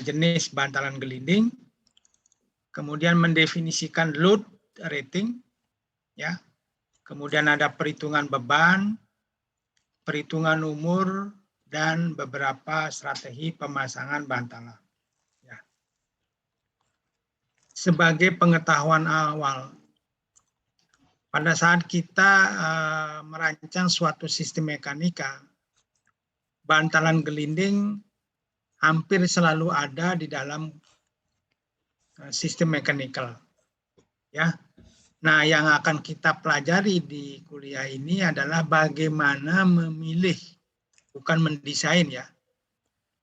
jenis bantalan gelinding, kemudian mendefinisikan load rating, ya, kemudian ada perhitungan beban, perhitungan umur, dan beberapa strategi pemasangan bantalan. Ya. Sebagai pengetahuan awal, pada saat kita merancang suatu sistem mekanika, bantalan gelinding hampir selalu ada di dalam sistem mekanikal. Ya. Nah, yang akan kita pelajari di kuliah ini adalah bagaimana memilih, bukan mendesain ya,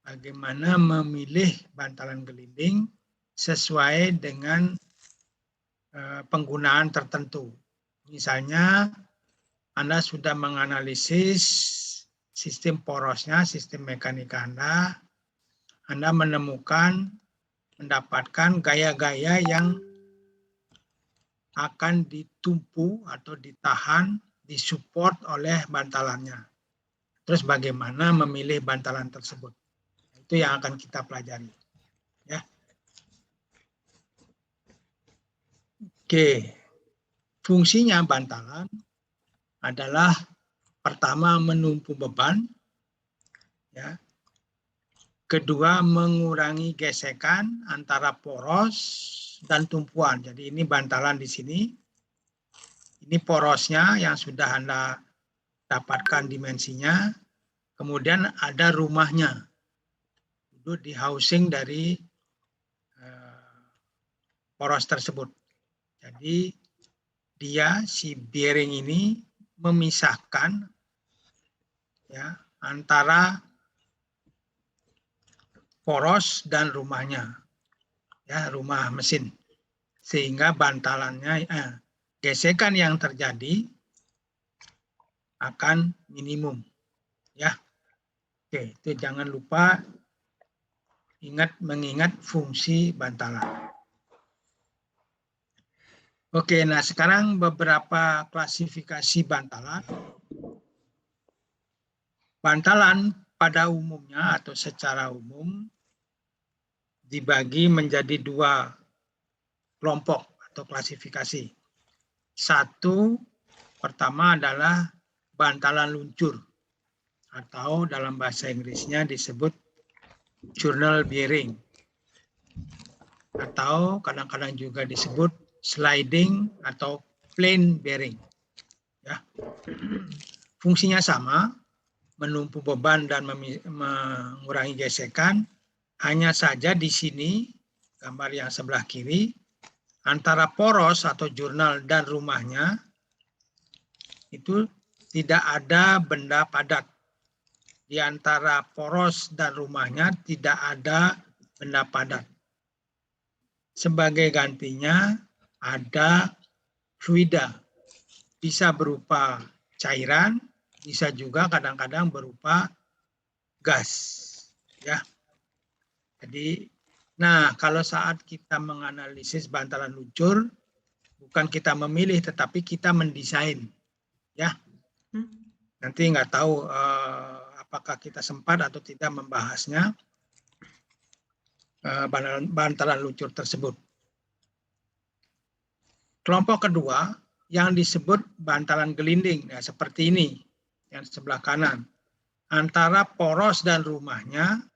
bagaimana memilih bantalan gelinding sesuai dengan penggunaan tertentu. Misalnya, Anda sudah menganalisis sistem porosnya, sistem mekanika Anda mendapatkan gaya-gaya yang akan ditumpu atau ditahan, disupport oleh bantalannya. Terus bagaimana memilih bantalan tersebut? Itu yang akan kita pelajari. Ya. Oke, fungsinya bantalan adalah pertama menumpu beban, ya. Kedua mengurangi gesekan antara poros dan tumpuan. Jadi ini bantalan di sini. Ini porosnya yang sudah Anda dapatkan dimensinya. Kemudian ada rumahnya. Itu di housing dari poros tersebut. Jadi dia si bearing ini memisahkan ya antara poros dan rumahnya. Ya, rumah mesin. Sehingga bantalannya gesekan yang terjadi akan minimum. Ya. Oke, itu jangan lupa mengingat fungsi bantalan. Oke, nah sekarang beberapa klasifikasi bantalan. Bantalan pada umumnya atau secara umum dibagi menjadi dua kelompok atau klasifikasi. Satu, pertama adalah bantalan luncur atau dalam bahasa Inggrisnya disebut journal bearing atau kadang-kadang juga disebut sliding atau plain bearing. Ya. Fungsinya sama, menumpu beban dan mengurangi gesekan. Hanya saja di sini, gambar yang sebelah kiri, antara poros atau jurnal dan rumahnya, itu tidak ada benda padat. Di antara poros dan rumahnya tidak ada benda padat. Sebagai gantinya ada fluida. Bisa berupa cairan, bisa juga kadang-kadang berupa gas. Ya. Jadi, nah kalau saat kita menganalisis bantalan luncur, bukan kita memilih, tetapi kita mendesain, ya. Nanti nggak tahu apakah kita sempat atau tidak membahasnya bantalan luncur tersebut. Kelompok kedua yang disebut bantalan gelinding, ya, seperti ini, yang sebelah kanan. Antara poros dan rumahnya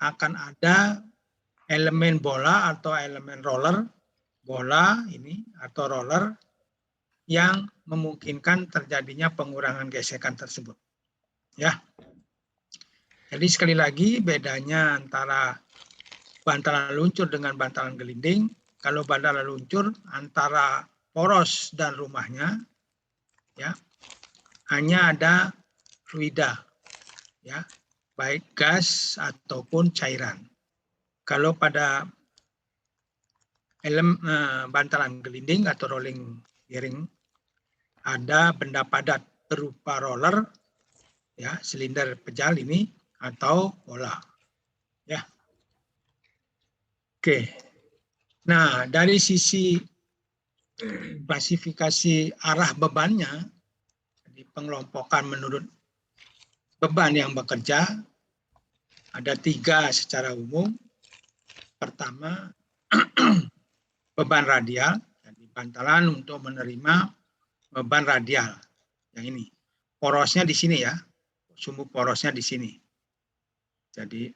akan ada elemen bola atau elemen roller, bola ini atau roller yang memungkinkan terjadinya pengurangan gesekan tersebut. Ya. Jadi sekali lagi bedanya antara bantalan luncur dengan bantalan gelinding, kalau bantalan luncur antara poros dan rumahnya ya hanya ada fluida ya, baik gas ataupun cairan. Kalau pada bantalan gelinding atau rolling bearing ada benda padat berupa roller ya, silinder pejal ini atau bola ya. Oke. Nah, dari sisi klasifikasi arah bebannya, di pengelompokan menurut beban yang bekerja ada 3 secara umum. pertama beban radial, jadi bantalan untuk menerima beban radial. Yang ini porosnya di sini ya, sumbu porosnya di sini. Jadi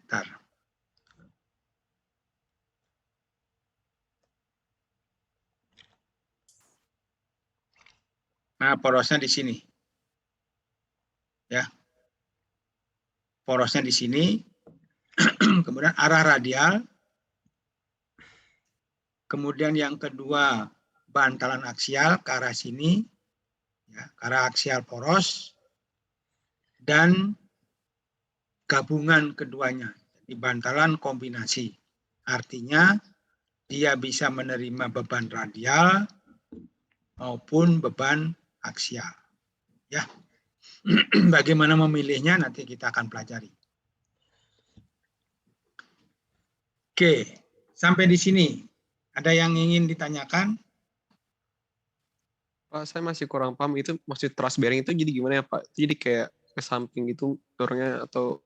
nah porosnya di sini, ya, porosnya di sini. Kemudian arah radial. Kemudian yang kedua bantalan aksial ke arah sini, ya, ke arah aksial poros, dan gabungan keduanya, jadi bantalan kombinasi. Artinya dia bisa menerima beban radial maupun beban aksial. Ya, bagaimana memilihnya nanti kita akan pelajari. Oke, sampai di sini. Ada yang ingin ditanyakan? Pak, saya masih kurang paham itu maksud thrust bearing itu jadi gimana ya Pak? Jadi kayak ke samping gitu dorongnya atau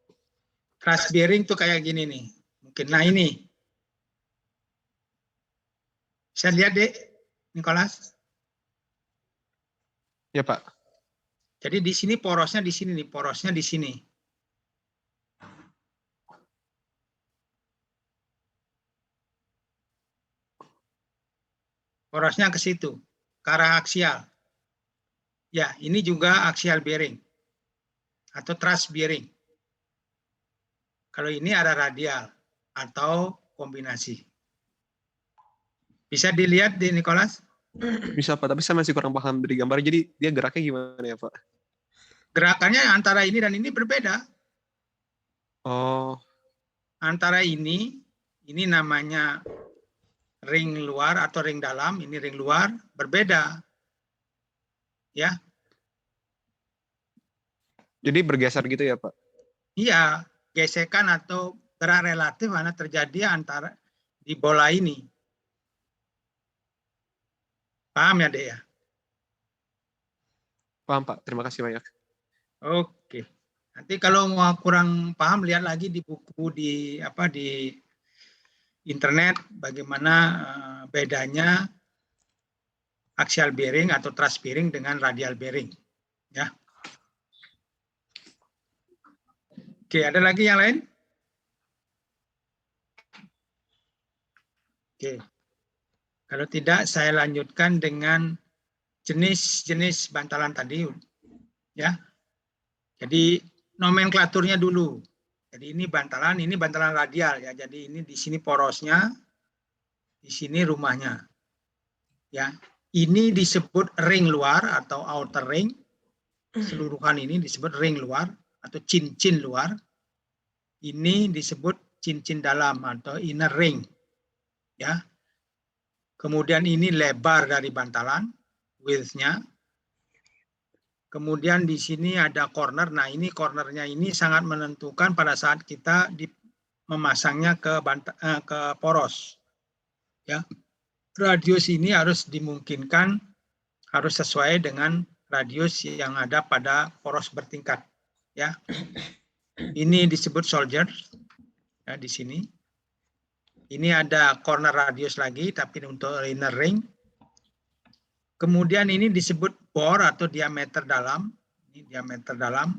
Thrust bearing tuh kayak gini nih. Mungkin. Nah ini. Bisa lihat deh, Nicholas. ya Pak? Jadi di sini porosnya di sini nih, porosnya di sini. Porosnya ke situ, ke arah aksial. Ya, ini juga aksial bearing atau thrust bearing. Kalau ini ada radial atau kombinasi. Bisa dilihat di Nicholas? Bisa Pak, tapi saya masih kurang paham dari gambar. Jadi dia geraknya gimana ya Pak? Gerakannya antara ini dan ini berbeda. Oh, Antara ini namanya ring luar atau ring dalam, ini ring luar, berbeda. Ya. jadi bergeser gitu ya Pak? Iya, gesekan atau gerak relatif mana terjadi antara di bola ini. Paham ya, Dek ya? Paham Pak, terima kasih banyak. Oke. Nanti kalau mau kurang paham lihat lagi di buku di internet bagaimana bedanya axial bearing atau thrust bearing dengan radial bearing, ya. Oke, ada lagi yang lain? Oke. Kalau tidak saya lanjutkan dengan jenis-jenis bantalan tadi, ya. Jadi nomenklaturnya dulu. Jadi ini bantalan radial ya. Jadi ini di sini porosnya, di sini rumahnya. Ya. Ini disebut ring luar atau outer ring. Seluruhan ini disebut ring luar atau cincin luar. Ini disebut cincin dalam atau inner ring. Ya. Kemudian ini lebar dari bantalan, width-nya. Kemudian di sini ada corner. Nah, ini cornernya ini sangat menentukan pada saat kita memasangnya ke poros. Ya. Radius ini harus dimungkinkan harus sesuai dengan radius yang ada pada poros bertingkat. Ya. Ini disebut soldier. Ya, di sini. Ini ada corner radius lagi, tapi untuk inner ring. Kemudian ini disebut bore atau diameter dalam. Ini diameter dalam.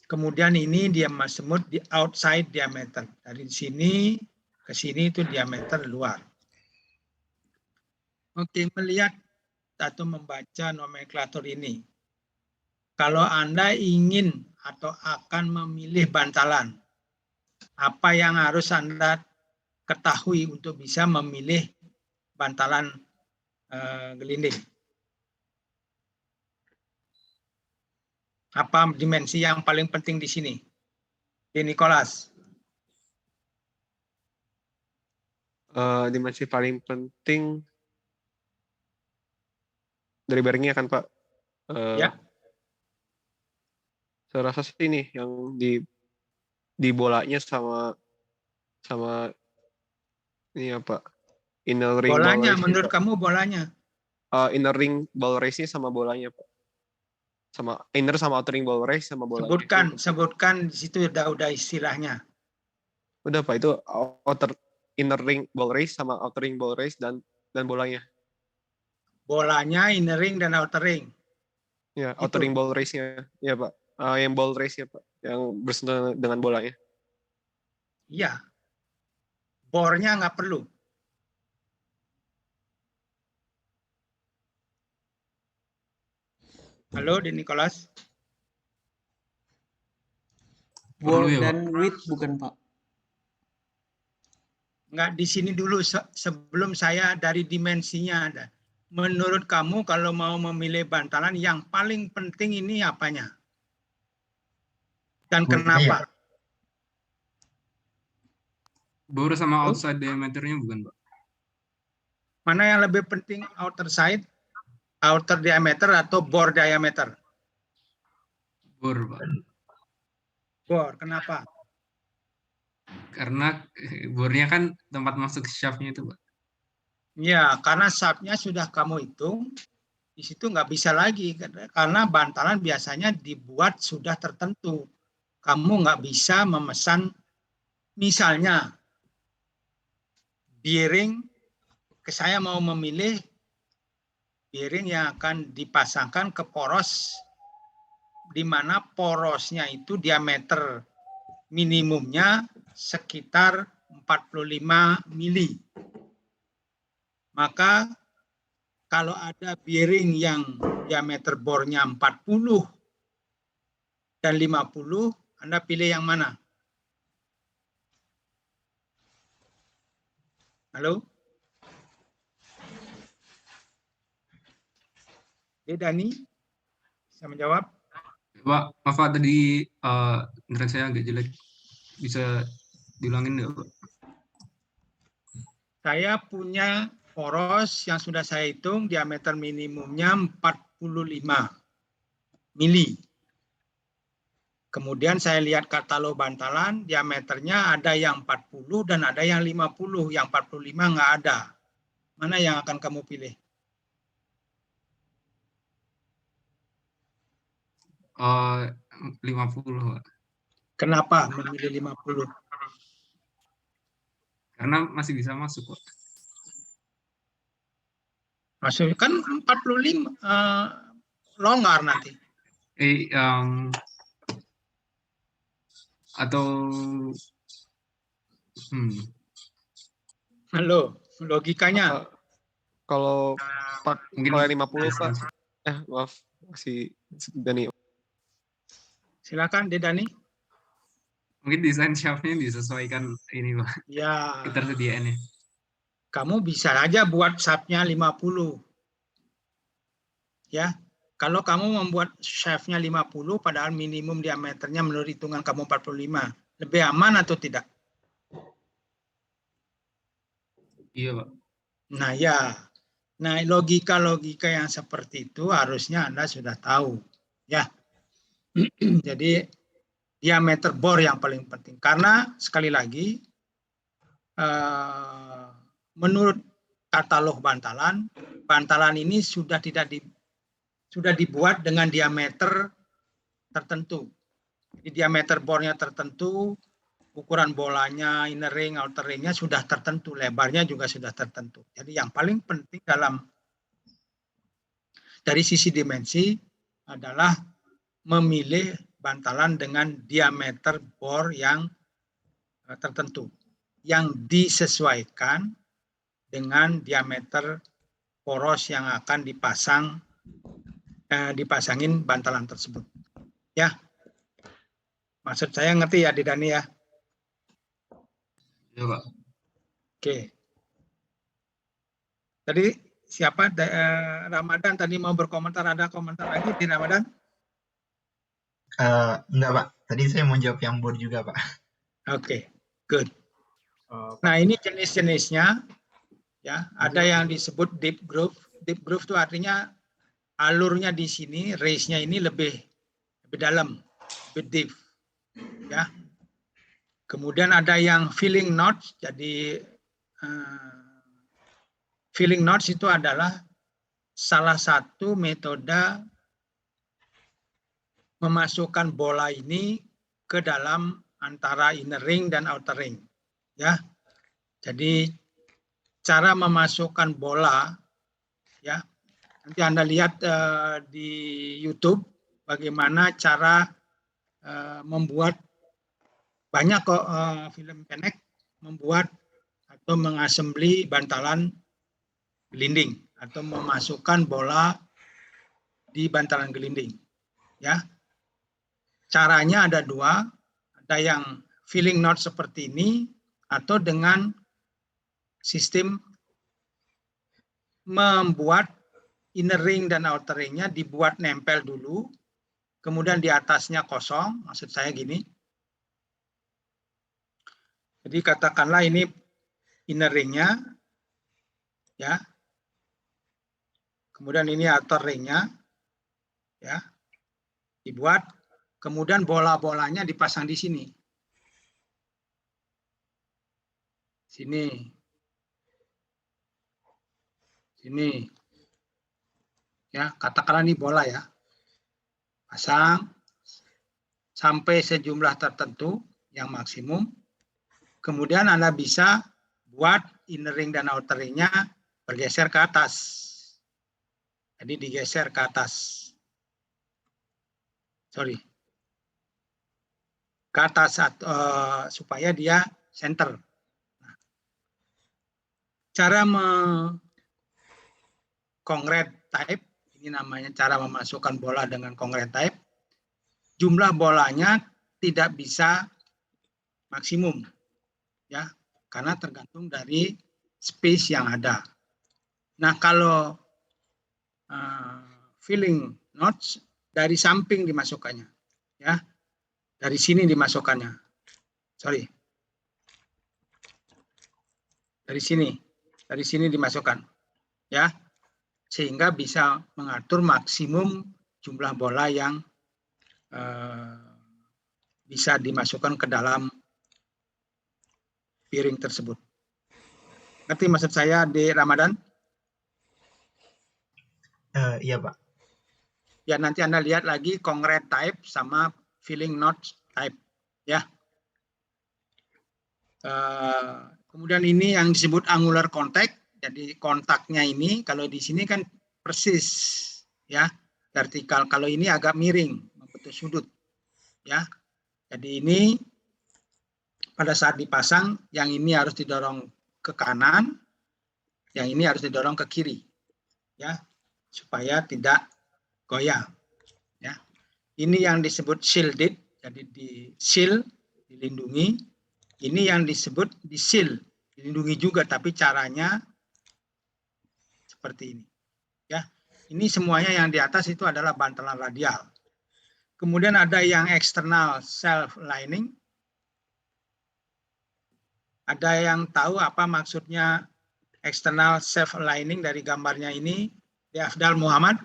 Kemudian ini dia disebut di outside diameter. Dari sini ke sini itu diameter luar. Oke, melihat atau membaca nomenklatur ini. Kalau Anda ingin atau akan memilih bantalan, apa yang harus Anda ketahui untuk bisa memilih bantalan gelinding? Apa dimensi yang paling penting di sini? Di Nicholas. Dimensi paling penting dari bearingnya kan Pak? Ya. Saya rasa sih ini yang di bolanya sama ini apa? Inner ring ball Bolanya, race menurut kamu bolanya? inner ring ball race-nya sama bolanya Pak. Sama inner sama outer ring ball race sama bolanya. Sebutkan di situ udah istilahnya. Udah Pak, itu outer inner ring ball race sama outer ring ball race dan bolanya. Bolanya, inner ring, dan outer ring. Ya, outer ring ball race-nya. Ya, Pak. Yang ball race-nya, Pak. Yang bersentuhan dengan bolanya. Iya. Bore-nya nggak perlu. Halo, Di Nicholas. Bore dan width bukan, Pak? Nggak, di sini dulu sebelum saya dari dimensinya ada. Menurut kamu kalau mau memilih bantalan yang paling penting ini apanya? Dan kenapa? Bore sama outside diameternya bukan, Pak? Mana yang lebih penting, outer side, outer diameter, atau bore diameter? Bore, Pak. Bore, kenapa? Karena bore-nya kan tempat masuk shaft-nya itu, Pak. Ya, karena shaft-nya sudah kamu hitung, di situ nggak bisa lagi. Karena bantalan biasanya dibuat sudah tertentu. Kamu nggak bisa memesan, misalnya, bearing, saya mau memilih bearing yang akan dipasangkan ke poros, di mana porosnya itu diameter minimumnya sekitar 45 mili. Maka kalau ada bearing yang diameter bornya 40 dan 50, Anda pilih yang mana? Halo? Dani, bisa menjawab? Pak, maaf Pak, tadi internet saya agak jelek. Bisa diulangin nggak, Pak? Saya punya poros yang sudah saya hitung diameter minimumnya 45 mili. Kemudian saya lihat katalog bantalan, diameternya ada yang 40 dan ada yang 50. Yang 45 nggak ada. Mana yang akan kamu pilih? 50, Pak. Kenapa memilih 50? Karena masih bisa masuk, Pak. Maksudnya kan 45 longgar nanti. Atau Halo, logikanya. Kalau mungkin kalau 50, Pak. Maaf, masih Dani. Silakan, Dani. Mungkin desain shaft-nya disesuaikan ini, Pak. Ya. Ketersediaannya. Kamu bisa aja buat shaft-nya 50. Ya. Kalau kamu membuat shaft-nya 50, padahal minimum diameternya menurut hitungan kamu 45, lebih aman atau tidak? Iya, Pak. Nah, ya. Nah, logika-logika yang seperti itu harusnya Anda sudah tahu. Ya. Jadi, diameter bor yang paling penting. Karena, sekali lagi, menurut katalog bantalan, bantalan ini sudah dibuat dengan diameter tertentu. Jadi diameter bornya tertentu, ukuran bolanya, inner ring, outer ringnya sudah tertentu, lebarnya juga sudah tertentu. Jadi yang paling penting dari sisi dimensi adalah memilih bantalan dengan diameter bor yang tertentu, yang disesuaikan dengan diameter poros yang akan dipasangin bantalan tersebut. Ya, maksud saya ngerti ya, Dani ya? Iya, Pak. Oke. Tadi siapa? Ramadan tadi mau berkomentar, ada komentar lagi di Ramadan? Enggak, Pak. Tadi saya mau jawab yang bor juga, Pak. Oke, good. Nah, ini jenis-jenisnya. Ya, ada yang disebut deep groove. Deep groove itu artinya alurnya di sini, race-nya ini lebih dalam, lebih deep. Ya. Kemudian ada yang filling knots. Jadi filling knots itu adalah salah satu metode memasukkan bola ini ke dalam antara inner ring dan outer ring. Ya. Jadi cara memasukkan bola, ya, nanti Anda lihat di YouTube bagaimana cara membuat banyak kok film pendek membuat atau mengassembly bantalan gelinding atau memasukkan bola di bantalan gelinding. Ya, caranya ada dua, ada yang filling knot seperti ini atau dengan sistem membuat inner ring dan outer ringnya dibuat nempel dulu, kemudian di atasnya kosong, maksud saya gini. Jadi katakanlah ini inner ringnya, ya. Kemudian ini outer ringnya, ya. Dibuat, kemudian bola-bolanya dipasang di sini. Sini. Sini. Ya, katakanlah ini bola ya. Pasang sampai sejumlah tertentu yang maksimum. Kemudian Anda bisa buat inner ring dan outer ringnya bergeser ke atas. Jadi digeser ke atas. Sorry. Ke atas supaya dia center. Nah, cara concrete type, ini namanya cara memasukkan bola dengan concrete type. Jumlah bolanya tidak bisa maksimum, ya, karena tergantung dari space yang ada. Nah, kalau filling knots dari samping dimasukkannya, ya, dari sini dimasukkannya, sorry, dari sini dimasukkan, ya, sehingga bisa mengatur maksimum jumlah bola yang bisa dimasukkan ke dalam piring tersebut. Ngerti maksud saya di Ramadan? Iya Pak. Ya, nanti Anda lihat lagi concrete type sama filling knot type, ya. Kemudian ini yang disebut angular contact. Jadi kontaknya ini kalau di sini kan persis, ya, vertikal. Kalau ini agak miring, membentuk sudut, ya. Jadi ini pada saat dipasang, yang ini harus didorong ke kanan, yang ini harus didorong ke kiri, ya, supaya tidak goyang, ya. Ini yang disebut shielded, jadi di shield, dilindungi. Ini yang disebut di shield, dilindungi juga, tapi caranya seperti ini, ya. Ini semuanya yang di atas itu adalah bantalan radial. Kemudian ada yang external self lining. Ada yang tahu apa maksudnya external self lining dari gambarnya ini? Di Afdal Muhammad.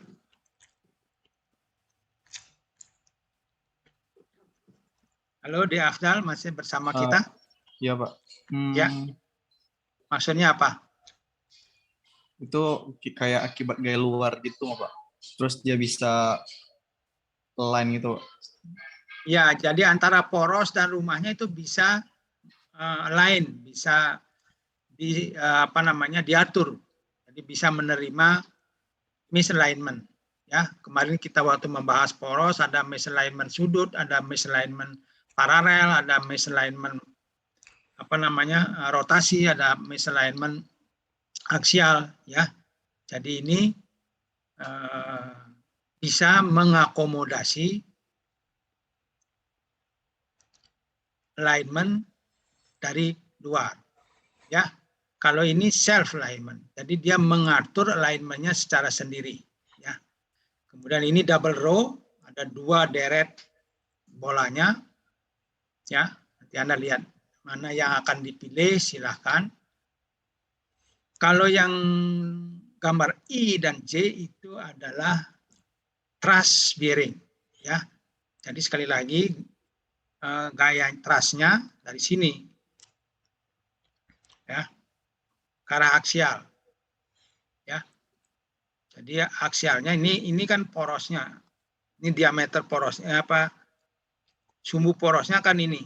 Halo, di Afdal masih bersama kita? Iya Pak. Ya. Maksudnya apa? Itu kayak akibat gaya luar gitu Pak. Terus dia bisa line gitu. Ya, jadi antara poros dan rumahnya itu bisa line, bisa diatur. Jadi bisa menerima misalignment. Ya, kemarin kita waktu membahas poros ada misalignment sudut, ada misalignment paralel, ada misalignment rotasi, ada misalignment aksial, ya. Jadi ini bisa mengakomodasi alignment dari luar, ya. Kalau ini self alignment, jadi dia mengatur alignmentnya secara sendiri, ya. Kemudian ini double row, ada 2 deret bolanya, ya. Nanti Anda lihat mana yang akan dipilih, silahkan. Kalau yang gambar I dan J itu adalah truss bearing, ya. Jadi sekali lagi gaya trussnya dari sini, ya, ke arah aksial, ya. Jadi aksialnya ini kan porosnya, ini diameter porosnya sumbu porosnya kan ini.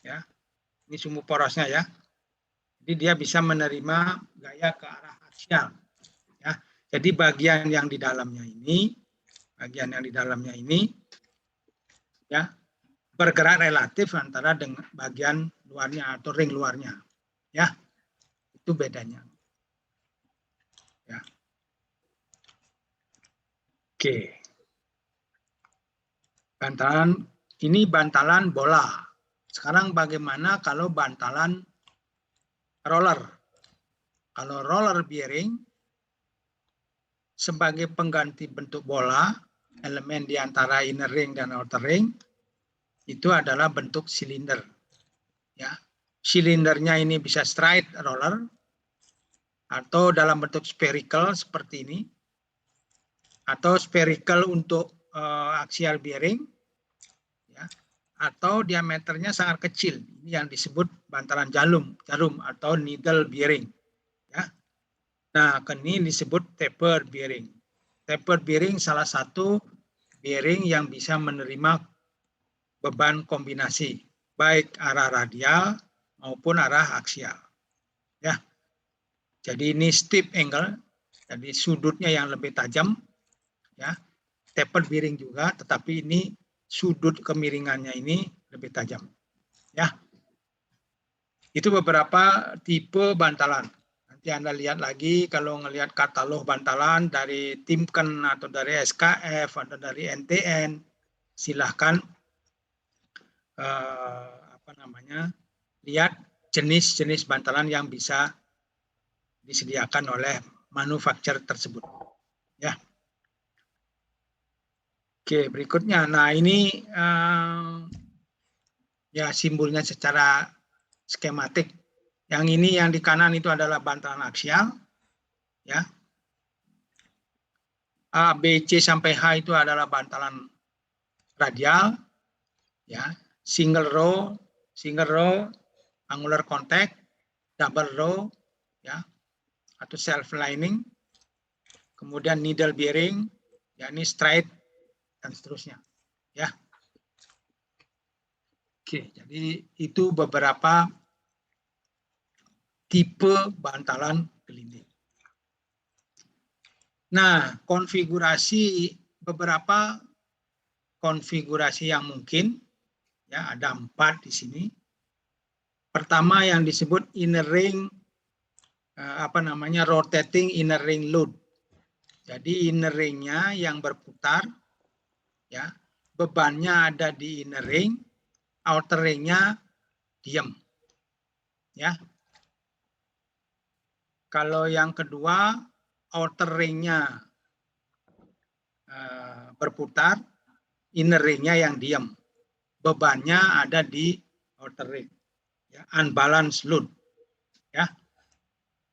Ya, ini sumbu porosnya ya. Jadi dia bisa menerima gaya ke arah aksial. Ya, jadi bagian yang di dalamnya ini, ya bergerak relatif antara dengan bagian luarnya atau ring luarnya. Ya, itu bedanya. Ya. Oke. Ini bantalan bola. Sekarang bagaimana kalau bantalan roller? Kalau roller bearing sebagai pengganti bentuk bola, elemen di antara inner ring dan outer ring itu adalah bentuk silinder. Ya, silindernya ini bisa straight roller atau dalam bentuk spherical seperti ini, atau spherical untuk axial bearing, ya, atau diameternya sangat kecil, ini yang disebut bantalan jarum atau needle bearing. Ya. Nah, ini disebut taper bearing. Taper bearing salah satu bearing yang bisa menerima beban kombinasi, baik arah radial maupun arah aksial. Ya. Jadi ini steep angle, jadi sudutnya yang lebih tajam. Ya. Taper bearing juga, tetapi ini sudut kemiringannya ini lebih tajam. Ya. Itu beberapa tipe bantalan. Nanti Anda lihat lagi kalau ngelihat katalog bantalan dari Timken atau dari SKF atau dari NTN, silahkan lihat jenis-jenis bantalan yang bisa disediakan oleh manufaktur tersebut. Ya. Oke, berikutnya. Nah, ini ya simbolnya secara skematik. Yang ini yang di kanan itu adalah bantalan aksial. Ya. A, B, C sampai H itu adalah bantalan radial. Ya. Single row, angular contact, double row, ya, atau self lining. Kemudian needle bearing, ya ini straight dan seterusnya. Ya. Oke, jadi itu beberapa tipe bantalan gelinding. Nah, beberapa konfigurasi yang mungkin, ya ada 4 di sini. Pertama yang disebut inner ring, rotating inner ring load. Jadi inner ringnya yang berputar, ya bebannya ada di inner ring, outer ringnya diam. Ya. Kalau yang kedua, outer ringnya berputar, inner ringnya yang diam. Bebannya ada di outer ring. Ya, unbalanced load. Ya.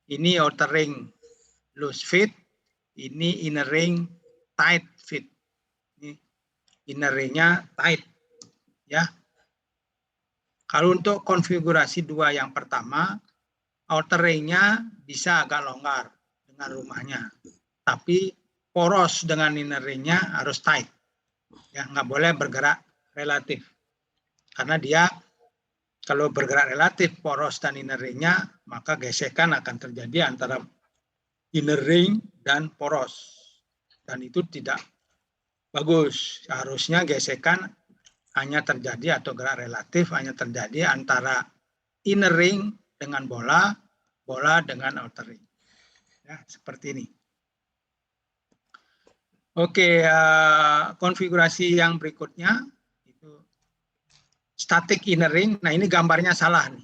Ini outer ring loose fit, ini inner ring tight fit. Ini inner ringnya tight. Ya. Kalau untuk konfigurasi 2 yang pertama, outer ringnya bisa agak longgar dengan rumahnya, tapi poros dengan inner ringnya harus tight. Ya, nggak boleh bergerak relatif. Karena dia kalau bergerak relatif poros dan inner ringnya, maka gesekan akan terjadi antara inner ring dan poros. Dan itu tidak bagus. Harusnya gesekan hanya terjadi atau gerak relatif hanya terjadi antara inner ring dengan bola dengan outer ring. Ya, seperti ini. Oke, konfigurasi yang berikutnya itu static inner ring. Nah, ini gambarnya salah nih.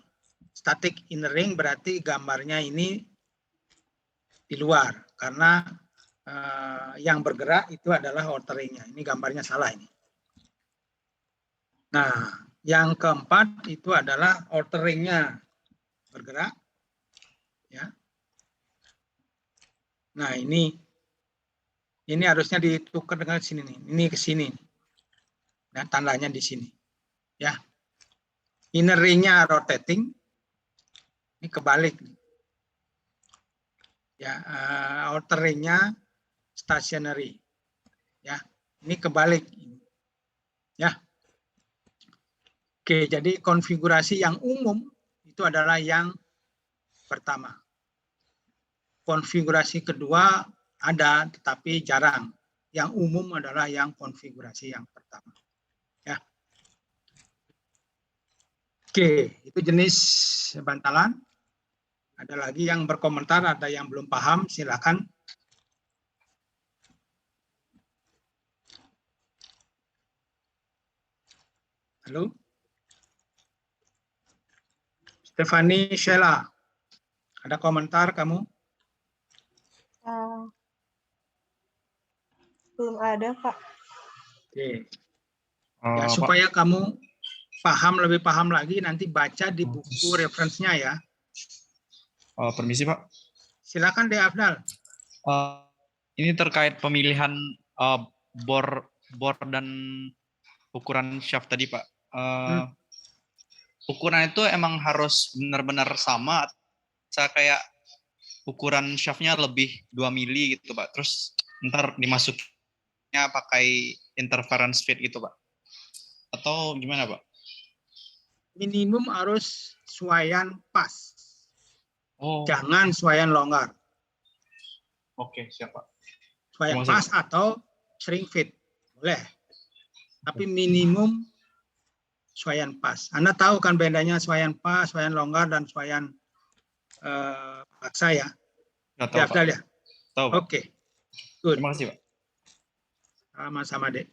Static inner ring berarti gambarnya ini di luar karena yang bergerak itu adalah outer ringnya. Ini gambarnya salah ini. Nah, yang keempat itu adalah outer ringnya bergerak. Ya. Nah, ini harusnya ditukar dengan sini nih. Ini ke sini. Nah, tandanya di sini. Ya. Inner ring-nya rotating. Ini kebalik. Ya, outer ring-nya stationary. Ya. Ini kebalik. Ya. Oke, jadi konfigurasi yang umum itu adalah yang pertama. Konfigurasi kedua ada tetapi jarang. Yang umum adalah yang konfigurasi yang pertama. Ya. Oke, itu jenis bantalan. Ada lagi yang berkomentar, ada yang belum paham, silakan. Halo? Stefani Sheila, ada komentar kamu? Belum ada, Pak. Oke. Ya, supaya kamu lebih paham lagi, nanti baca di buku referensinya ya. Permisi Pak. Silakan deh Afdal. Ini terkait pemilihan bor dan ukuran shaft tadi Pak. Ukuran itu emang harus benar-benar sama, saya kayak ukuran shaftnya lebih 2 mili gitu Pak. Terus ntar dimasuknya pakai interference fit gitu Pak. Atau gimana Pak? Minimum harus suaian pas. Oh. Jangan suaian longgar. Oke, siap Pak. Suaian pas atau shrink fit. Boleh. Tapi minimum suaian pas. Anda tahu kan bedanya suaian pas, suaian longgar, dan suaian paksa ya? Nggak tahu, Pak. Ya? Tahu, Pak. Oke. Good. Terima kasih, Pak. Sama-sama, Dek.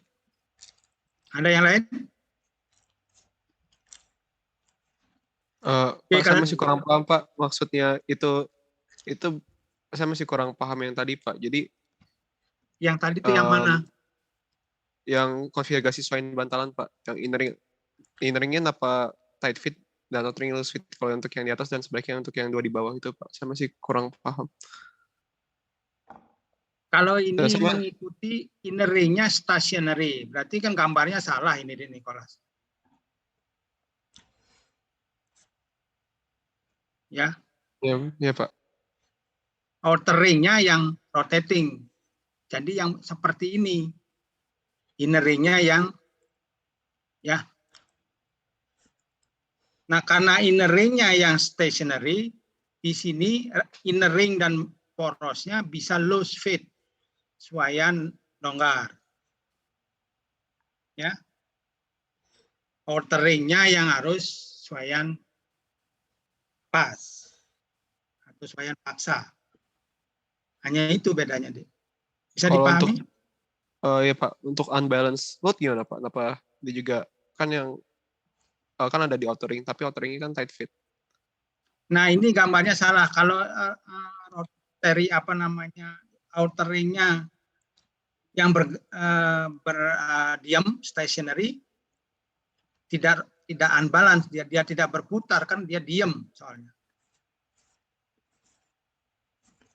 Ada yang lain? Pak, saya masih kurang paham, Pak. Maksudnya itu saya masih kurang paham yang tadi, Pak. Jadi yang tadi itu yang mana? Yang konfigurasi suaian bantalan, Pak. Yang inneringnya apa tight fit dan outer ring loose fit kalau untuk yang di atas dan sebaliknya untuk yang 2 di bawah itu, Pak. Saya masih kurang paham. Kalau ini mengikuti inner ring-nya stationary, berarti kan gambarnya salah ini di Nicholas. Ya. Ya, Pak. Outer ring-nya yang rotating. Jadi yang seperti ini. Inner ring-nya yang ya. Nah, karena inner ring-nya yang stationary, di sini inner ring dan porosnya bisa loose fit, suaian longgar. Ya. Outer ring-nya yang harus suaian pas atau suaian paksa. Hanya itu bedanya, Dek. Bisa kalau dipahami? Ya Pak, untuk unbalance load gimana Pak? Kenapa dia juga kan yang kan ada di outer ring, tapi outer ring kan tight fit. Nah, ini gambarnya salah. Kalau rotary outer ring-nya yang berdiam stationary tidak unbalance, dia tidak berputar, kan dia diam soalnya.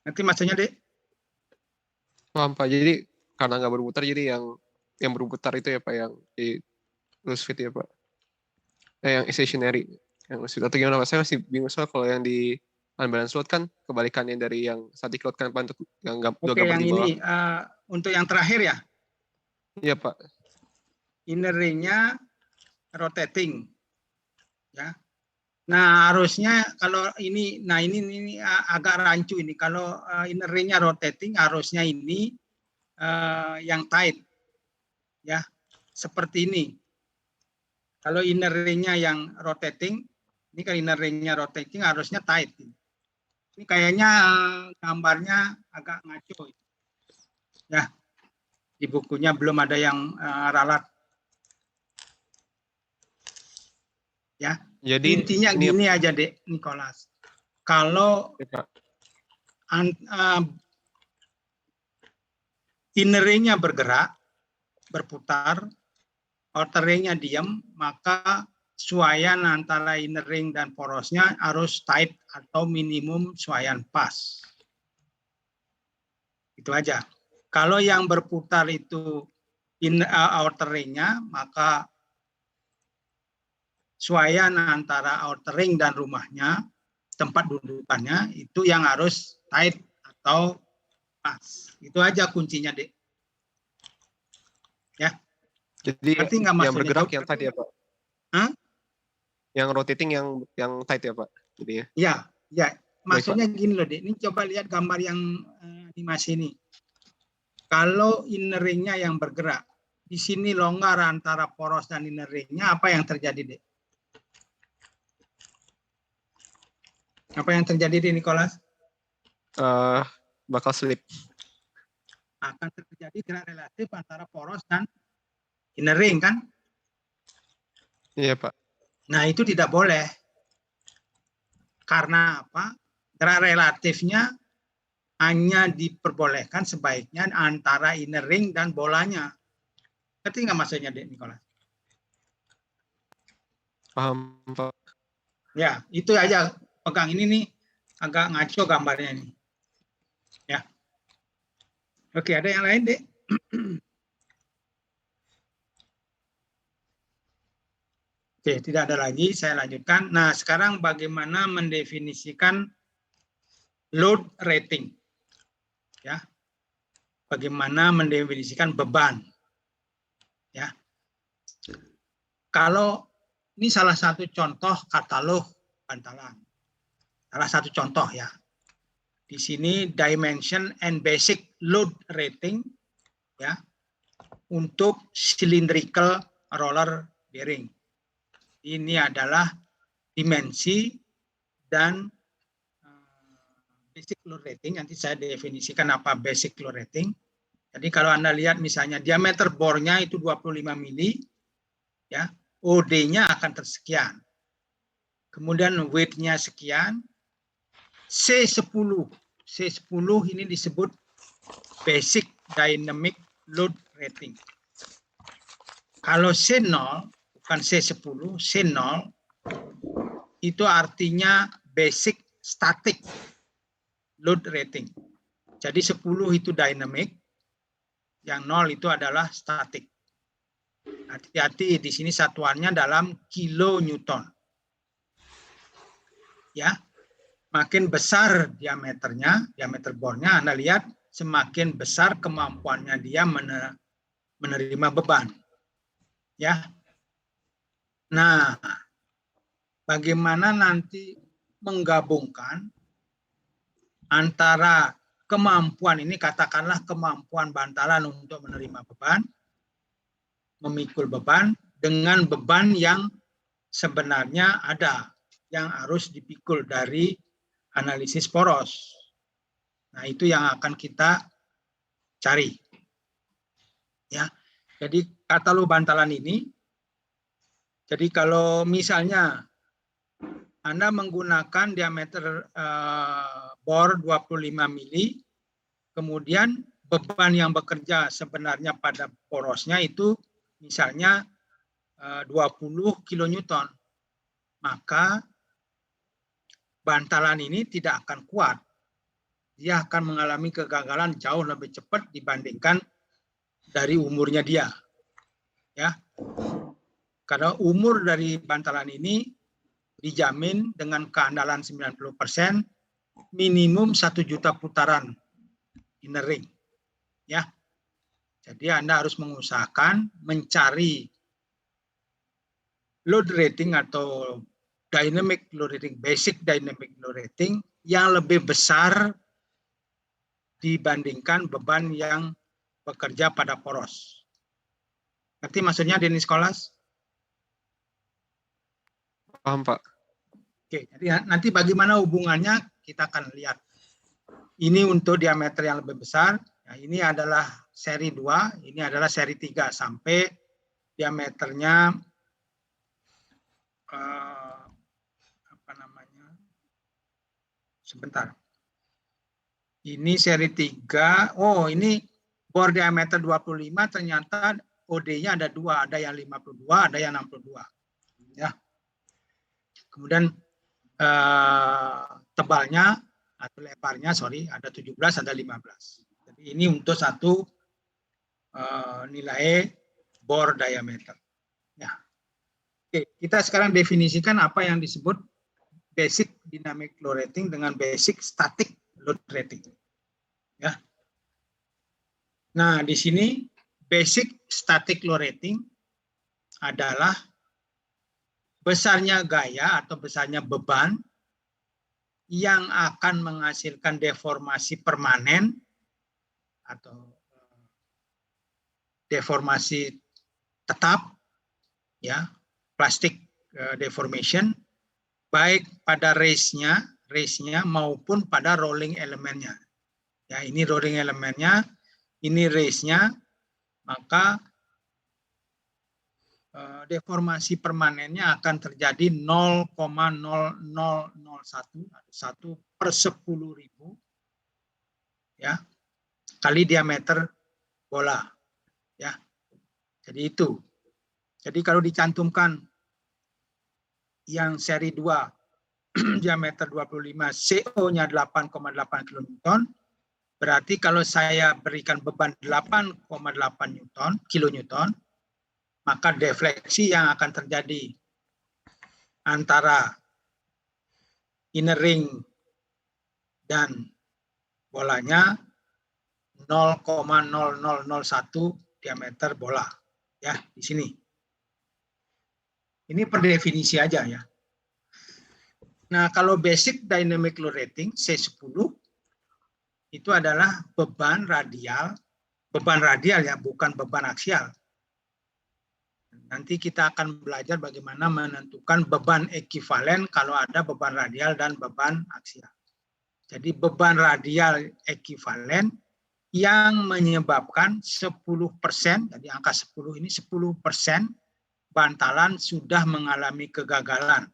Nanti maksudnya, Dek? Paham Pak. Jadi karena nggak berputar, jadi yang berputar itu ya Pak, yang di loose fit ya Pak. Yang stationary, yang loose fit atau gimana Pak? Saya masih bingung soal kalau yang di unbalance load kan kebalikannya dari yang static load kan Pak, untuk yang dua gambar yang di bawah. Ini untuk yang terakhir ya? Iya Pak. Inner ring-nya rotating, ya. Nah, harusnya kalau ini, nah ini agak rancu ini. Kalau inner ring-nya rotating, harusnya ini yang tight, ya, seperti ini. Kalau inner ring-nya yang rotating, ini kan inner ring-nya rotating, harusnya tight. Ini kayaknya gambarnya agak ngaco, ya. Di bukunya belum ada yang ralat. Ya, jadi intinya gini aja, Dek Nicholas. Kalau inner ring-nya bergerak, berputar, outer ring-nya diam, maka suaian antara inner ring dan porosnya harus tight atau minimum suaian pas. Itu aja. Kalau yang berputar itu outer ring-nya, maka suaian antara outer ring dan rumahnya, tempat dudukannya, itu yang harus tight atau pas. Itu aja kuncinya, Dek. Ya. Jadi yang bergerak yang tadi ya Pak? Hah? Yang rotating yang tight ya Pak. Jadi ya. Ya, ya. Baik, Maksudnya gini loh, Dek. Ini coba lihat gambar yang animasi ini. Kalau inner ring-nya yang bergerak, di sini longgar antara poros dan inner ring-nya, apa yang terjadi, Dek? Apa yang terjadi, Dek Nicholas? Bakal slip. Akan terjadi gerak relatif antara poros dan inner ring, kan? Iya Pak. Nah, itu tidak boleh. Karena apa? Gerak relatifnya hanya diperbolehkan sebaiknya antara inner ring dan bolanya. Ngerti nggak maksudnya, Dek Nicholas? Paham Pak. Ya, itu aja. Pegang ini nih, agak ngaco gambarnya nih. Ya. Oke, ada yang lain, Dek? Oke, tidak ada lagi. Saya lanjutkan. Nah, sekarang bagaimana mendefinisikan load rating? Ya. Bagaimana mendefinisikan beban? Ya. Kalau ini salah satu contoh katalog bantalan. Salah satu contoh ya. Di sini dimension and basic load rating ya untuk cylindrical roller bearing. Ini adalah dimensi dan basic load rating. Nanti saya definisikan apa basic load rating. Jadi kalau Anda lihat misalnya diameter bornya itu 25 mili, ya, OD-nya akan tersekian. Kemudian weight-nya sekian. C10 ini disebut basic dynamic load rating. Kalau C0 bukan C10, C0 itu artinya basic static load rating. Jadi 10 itu dynamic, yang 0 itu adalah static. Hati-hati di sini satuannya dalam kilonewton. Ya. Makin besar diameternya, diameter bornya, Anda lihat semakin besar kemampuannya dia menerima beban. Ya. Nah, bagaimana nanti menggabungkan antara kemampuan ini, katakanlah kemampuan bantalan untuk menerima beban, memikul beban, dengan beban yang sebenarnya ada, yang harus dipikul dari analisis poros. Nah, itu yang akan kita cari. Ya. Jadi katalog bantalan ini, jadi kalau misalnya Anda menggunakan diameter bor 25 mili, kemudian beban yang bekerja sebenarnya pada porosnya itu misalnya 20 kilonewton, maka bantalan ini tidak akan kuat. Dia akan mengalami kegagalan jauh lebih cepat dibandingkan dari umurnya dia. Ya. Karena umur dari bantalan ini dijamin dengan keandalan 90%, minimum 1 juta putaran inner ring. Ya. Jadi Anda harus mengusahakan mencari load rating atau dynamic load rating, basic dynamic load rating yang lebih besar dibandingkan beban yang bekerja pada poros. Ngerti maksudnya, Denis Kolas? Paham Pak. Oke, jadi nanti bagaimana hubungannya kita akan lihat. Ini untuk diameter yang lebih besar. Nah, ini adalah seri 2, ini adalah seri 3 sampai diameternya sebentar. Ini seri 3. Oh, ini bor diameter 25, ternyata OD-nya ada 2, ada yang 52, ada yang 62. Ya. Kemudian tebalnya atau lebarnya, ada 17, ada 15. Jadi ini untuk satu nilai bor diameter. Ya. Oke, kita sekarang definisikan apa yang disebut basic dynamic load rating dengan basic static load rating. Ya. Nah, di sini basic static load rating adalah besarnya gaya atau besarnya beban yang akan menghasilkan deformasi permanen atau deformasi tetap, ya, plastik deformation, baik pada race-nya maupun pada rolling elemennya. Ya, ini rolling elemennya, ini race-nya, maka deformasi permanennya akan terjadi 0,0001 per 10.000, ya, kali diameter bola, ya. Jadi itu. Jadi kalau dicantumkan yang seri 2 diameter 25, CO-nya 8,8 kN, berarti kalau saya berikan beban 8,8 kilonewton, maka defleksi yang akan terjadi antara inner ring dan bolanya 0,0001 diameter bola, ya, di sini. Ini per definisi aja, ya. Nah, kalau basic dynamic load rating C10 itu adalah beban radial ya, bukan beban aksial. Nanti kita akan belajar bagaimana menentukan beban ekivalen kalau ada beban radial dan beban aksial. Jadi beban radial ekivalen yang menyebabkan 10%, jadi angka 10 ini 10% bantalan sudah mengalami kegagalan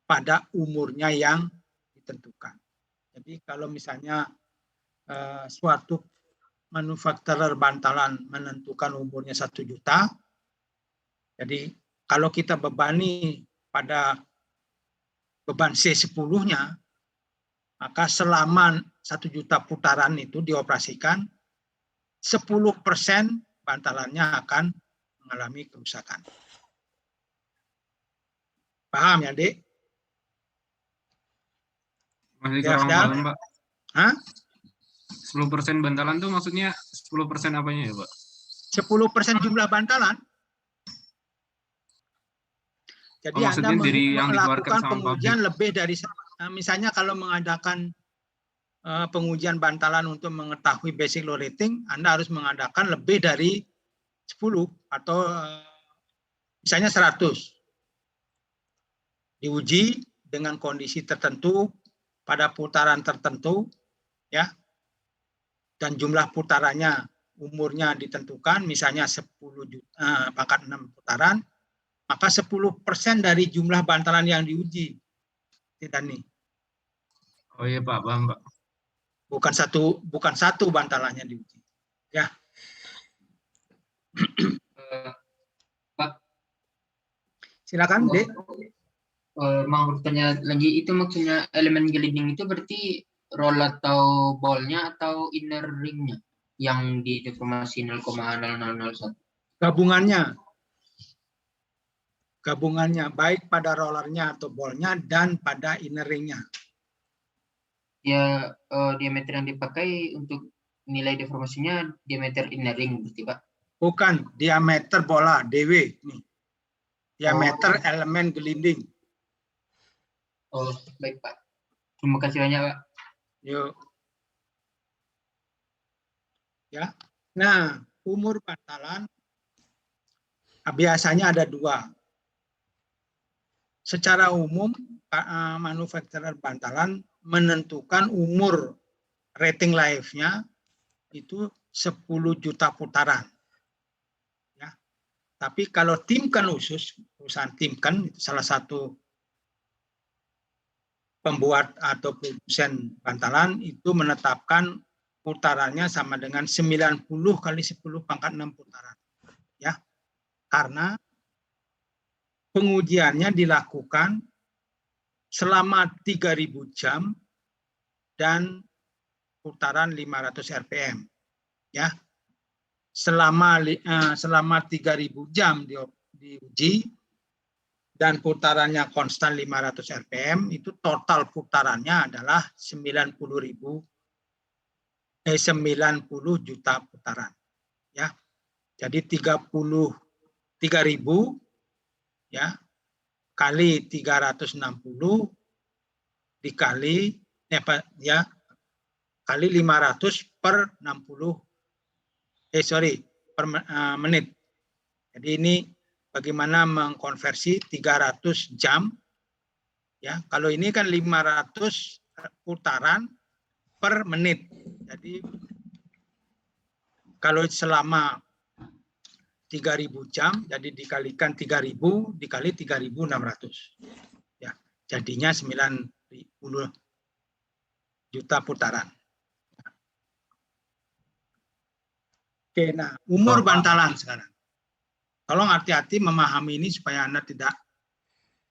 pada umurnya yang ditentukan. Jadi kalau misalnya suatu manufakturer bantalan menentukan umurnya 1 juta, jadi kalau kita bebani pada beban C10-nya, maka selama 1 juta putaran itu dioperasikan, 10% bantalannya akan mengalami kerusakan. Paham ya, Dek? Masih Ya, kurang sudah? paham, Pak. Hah? 10% bantalan tuh maksudnya 10% apanya ya, Pak? 10% jumlah bantalan. Jadi Anda maksudnya dari yang dikeluarkan melakukan sama pengujian pabrik. lebih dari, misalnya kalau mengadakan pengujian bantalan untuk mengetahui basic load rating, Anda harus mengadakan lebih dari 10 atau misalnya 100. Diuji dengan kondisi tertentu pada putaran tertentu, ya, dan jumlah putarannya umurnya ditentukan, misalnya 10 juta, pangkat 6 putaran, maka 10% dari jumlah bantalan yang diuji. Tidak nih. Oh iya Pak, paham Pak. Bukan satu bantalannya diuji. Ya. Pak, Silakan, Dek. mau bertanya lagi, itu maksudnya elemen gliding itu berarti roll atau ballnya atau inner ringnya yang di deformasi 0,0001? Gabungannya baik pada rollernya atau ballnya dan pada inner ringnya. Ya, diameter yang dipakai untuk nilai deformasinya diameter inner ring berarti Pak? Bukan, diameter bola, DW. Nih. Diameter elemen gliding. Oh, baik Pak. Terima kasih banyak Pak. Yuk. Ya. Nah, umur bantalan biasanya ada 2. Secara umum, manufakturer bantalan menentukan umur rating life-nya itu 10 juta putaran. Ya. Tapi kalau Timken khusus, perusahaan Timken itu salah satu pembuat atau produsen bantalan, itu menetapkan putarannya sama dengan 90 kali 10 pangkat 6 putaran. Ya. Karena pengujiannya dilakukan selama 3.000 jam dan putaran 500 RPM. Ya. Selama 3.000 jam diuji dan putarannya konstan 500 RPM, itu total putarannya adalah 90 juta putaran. Ya. Jadi 33.000 ya kali 360 dikali kali 500 per 60 per menit. Jadi ini bagaimana mengkonversi 300 jam ya. Kalau ini kan 500 putaran per menit. Jadi kalau selama 3.000 jam, jadi dikalikan 3.000 dikali 3.600. Ya, jadinya 90 juta putaran. Oke, nah umur bantalan sekarang. Tolong hati-hati memahami ini supaya Anda tidak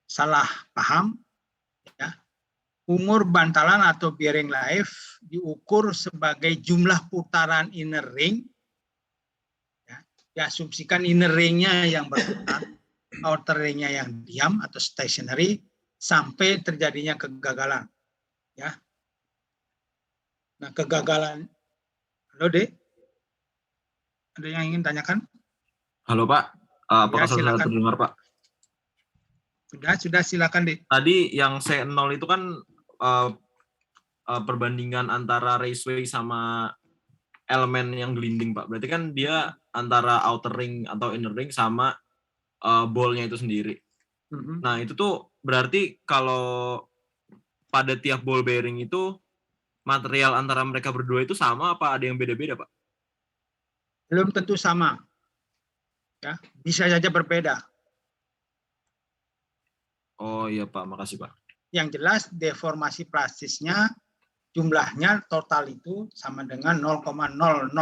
salah paham. Ya. Umur bantalan atau bearing life diukur sebagai jumlah putaran inner ring. Diasumsikan inner ring-nya yang berputar, outer ring-nya yang diam atau stationary sampai terjadinya kegagalan. Ya. Nah, kegagalan. Halo, Dek. Ada yang ingin tanyakan? Halo Pak, apakah sudah terdengar Pak? Sudah silakan Dek. Tadi yang C0 itu kan perbandingan antara raceway sama elemen yang gelinding Pak. Berarti kan dia antara outer ring atau inner ring sama ball-nya itu sendiri. Nah itu tuh berarti kalau pada tiap ball bearing itu material antara mereka berdua itu sama apa ada yang beda-beda Pak? Belum tentu sama. Ya, bisa saja berbeda. Oh iya Pak, makasih Pak. Yang jelas deformasi plastisnya jumlahnya total itu sama dengan 0,00001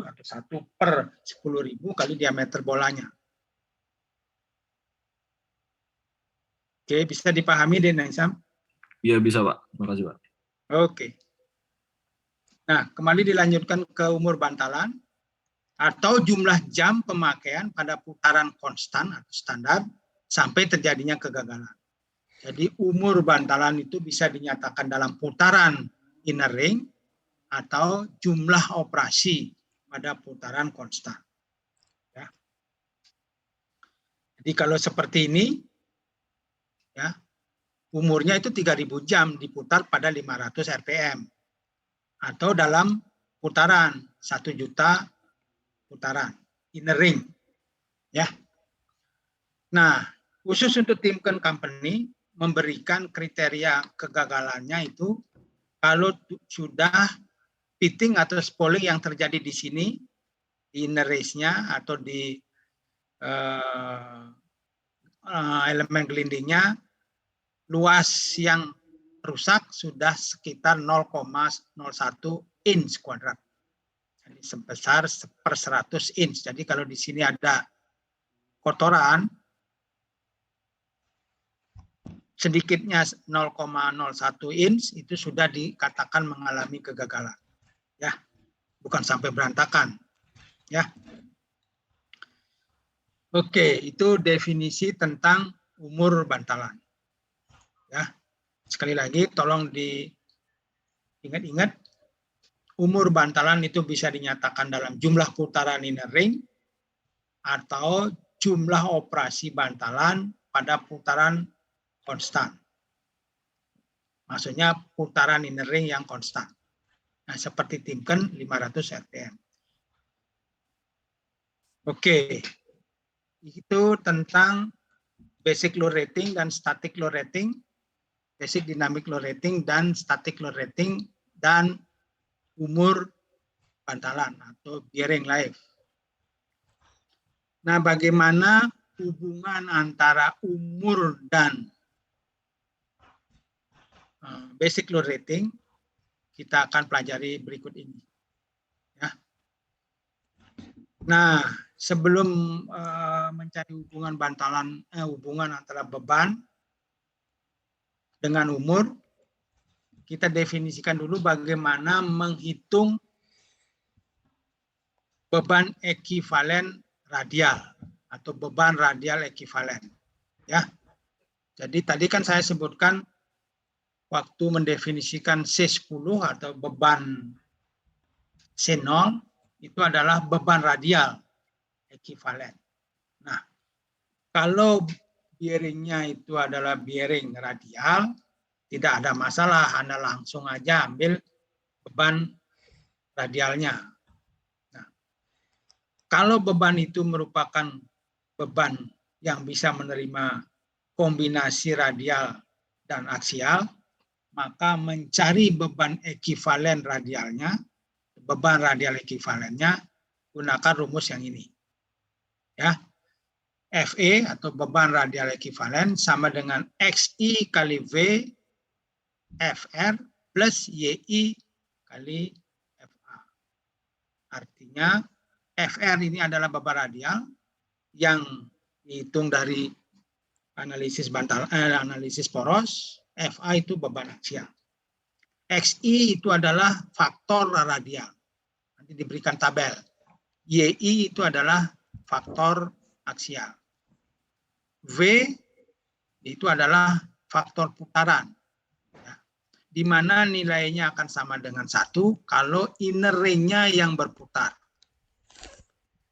atau 1 per 10.000 kali diameter bolanya. Oke, bisa dipahami deh Naisam? Iya bisa Pak, makasih Pak. Oke. Nah, kembali dilanjutkan ke umur bantalan atau jumlah jam pemakaian pada putaran konstan atau standar sampai terjadinya kegagalan. Jadi umur bantalan itu bisa dinyatakan dalam putaran inner ring atau jumlah operasi pada putaran konstan. Ya. Jadi kalau seperti ini, ya, umurnya itu 3.000 jam diputar pada 500 RPM atau dalam putaran 1 juta putaran inner ring. Ya. Nah, khusus untuk Timken Company memberikan kriteria kegagalannya itu kalau sudah pitting atau spooling yang terjadi di sini di inner race-nya atau di elemen gelindingnya luas yang rusak sudah sekitar 0,01 inch kuadrat. Jadi sebesar per 100 inch. Jadi kalau di sini ada kotoran sedikitnya 0,01 inch itu sudah dikatakan mengalami kegagalan. Ya, bukan sampai berantakan. Ya. Oke, itu definisi tentang umur bantalan. Ya. Sekali lagi tolong diingat-ingat, umur bantalan itu bisa dinyatakan dalam jumlah putaran inner ring atau jumlah operasi bantalan pada putaran konstan. Maksudnya putaran inner ring yang konstan. Nah, seperti Timken 500 RPM. Oke. Itu tentang basic load rating dan static load rating, basic dynamic load rating dan static load rating, dan umur bantalan atau bearing life. Nah, bagaimana hubungan antara umur dan basic load rating kita akan pelajari berikut ini. Ya. Nah, sebelum mencari hubungan bantalan, hubungan antara beban dengan umur, kita definisikan dulu bagaimana menghitung beban ekivalen radial atau beban radial ekivalen. Ya, jadi tadi kan saya sebutkan waktu mendefinisikan C10 atau beban C0 itu adalah beban radial ekivalen. Nah, kalau bearingnya itu adalah bearing radial, tidak ada masalah, Anda langsung aja ambil beban radialnya. Nah, kalau beban itu merupakan beban yang bisa menerima kombinasi radial dan aksial, maka mencari beban ekivalen radialnya, beban radial ekivalennya, gunakan rumus yang ini. Ya, FE atau beban radial ekivalen sama dengan XI kali V FR plus YI kali FA. Artinya FR ini adalah beban radial yang dihitung dari analisis analisis poros, FA itu beban aksial. XI itu adalah faktor radial. Nanti diberikan tabel. YI itu adalah faktor aksial. V itu adalah faktor putaran. Ya. Di mana nilainya akan sama dengan 1 kalau inner ring-nya yang berputar.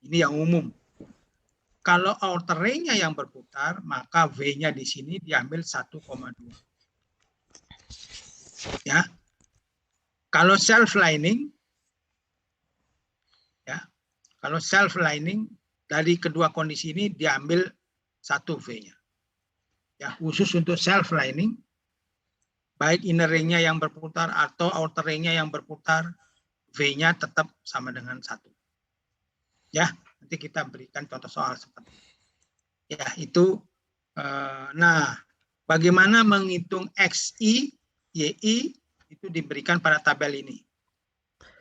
Ini yang umum. Kalau outer ring-nya yang berputar, maka V-nya di sini diambil 1,2. Ya. Kalau self lining, ya, kalau self lining dari kedua kondisi ini diambil 1 V-nya. Ya, khusus untuk self lining, baik inner ring-nya yang berputar atau outer ring-nya yang berputar, V-nya tetap sama dengan 1. Ya, nanti kita berikan contoh soal seperti itu. Ya, itu. Nah, bagaimana menghitung XI, YI, itu diberikan pada tabel ini.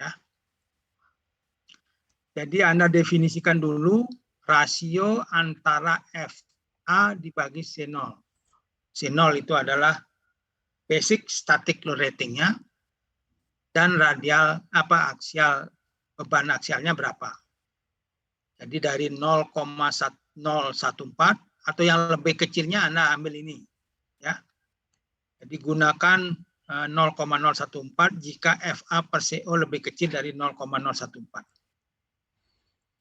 Ya. Jadi Anda definisikan dulu rasio antara FA dibagi C0. C0 itu adalah basic static load rating-nya dan radial aksial, beban aksialnya berapa. Jadi dari 0,014 atau yang lebih kecilnya Anda ambil ini. Ya. Jadi gunakan 0,014 jika FA per CO lebih kecil dari 0,014.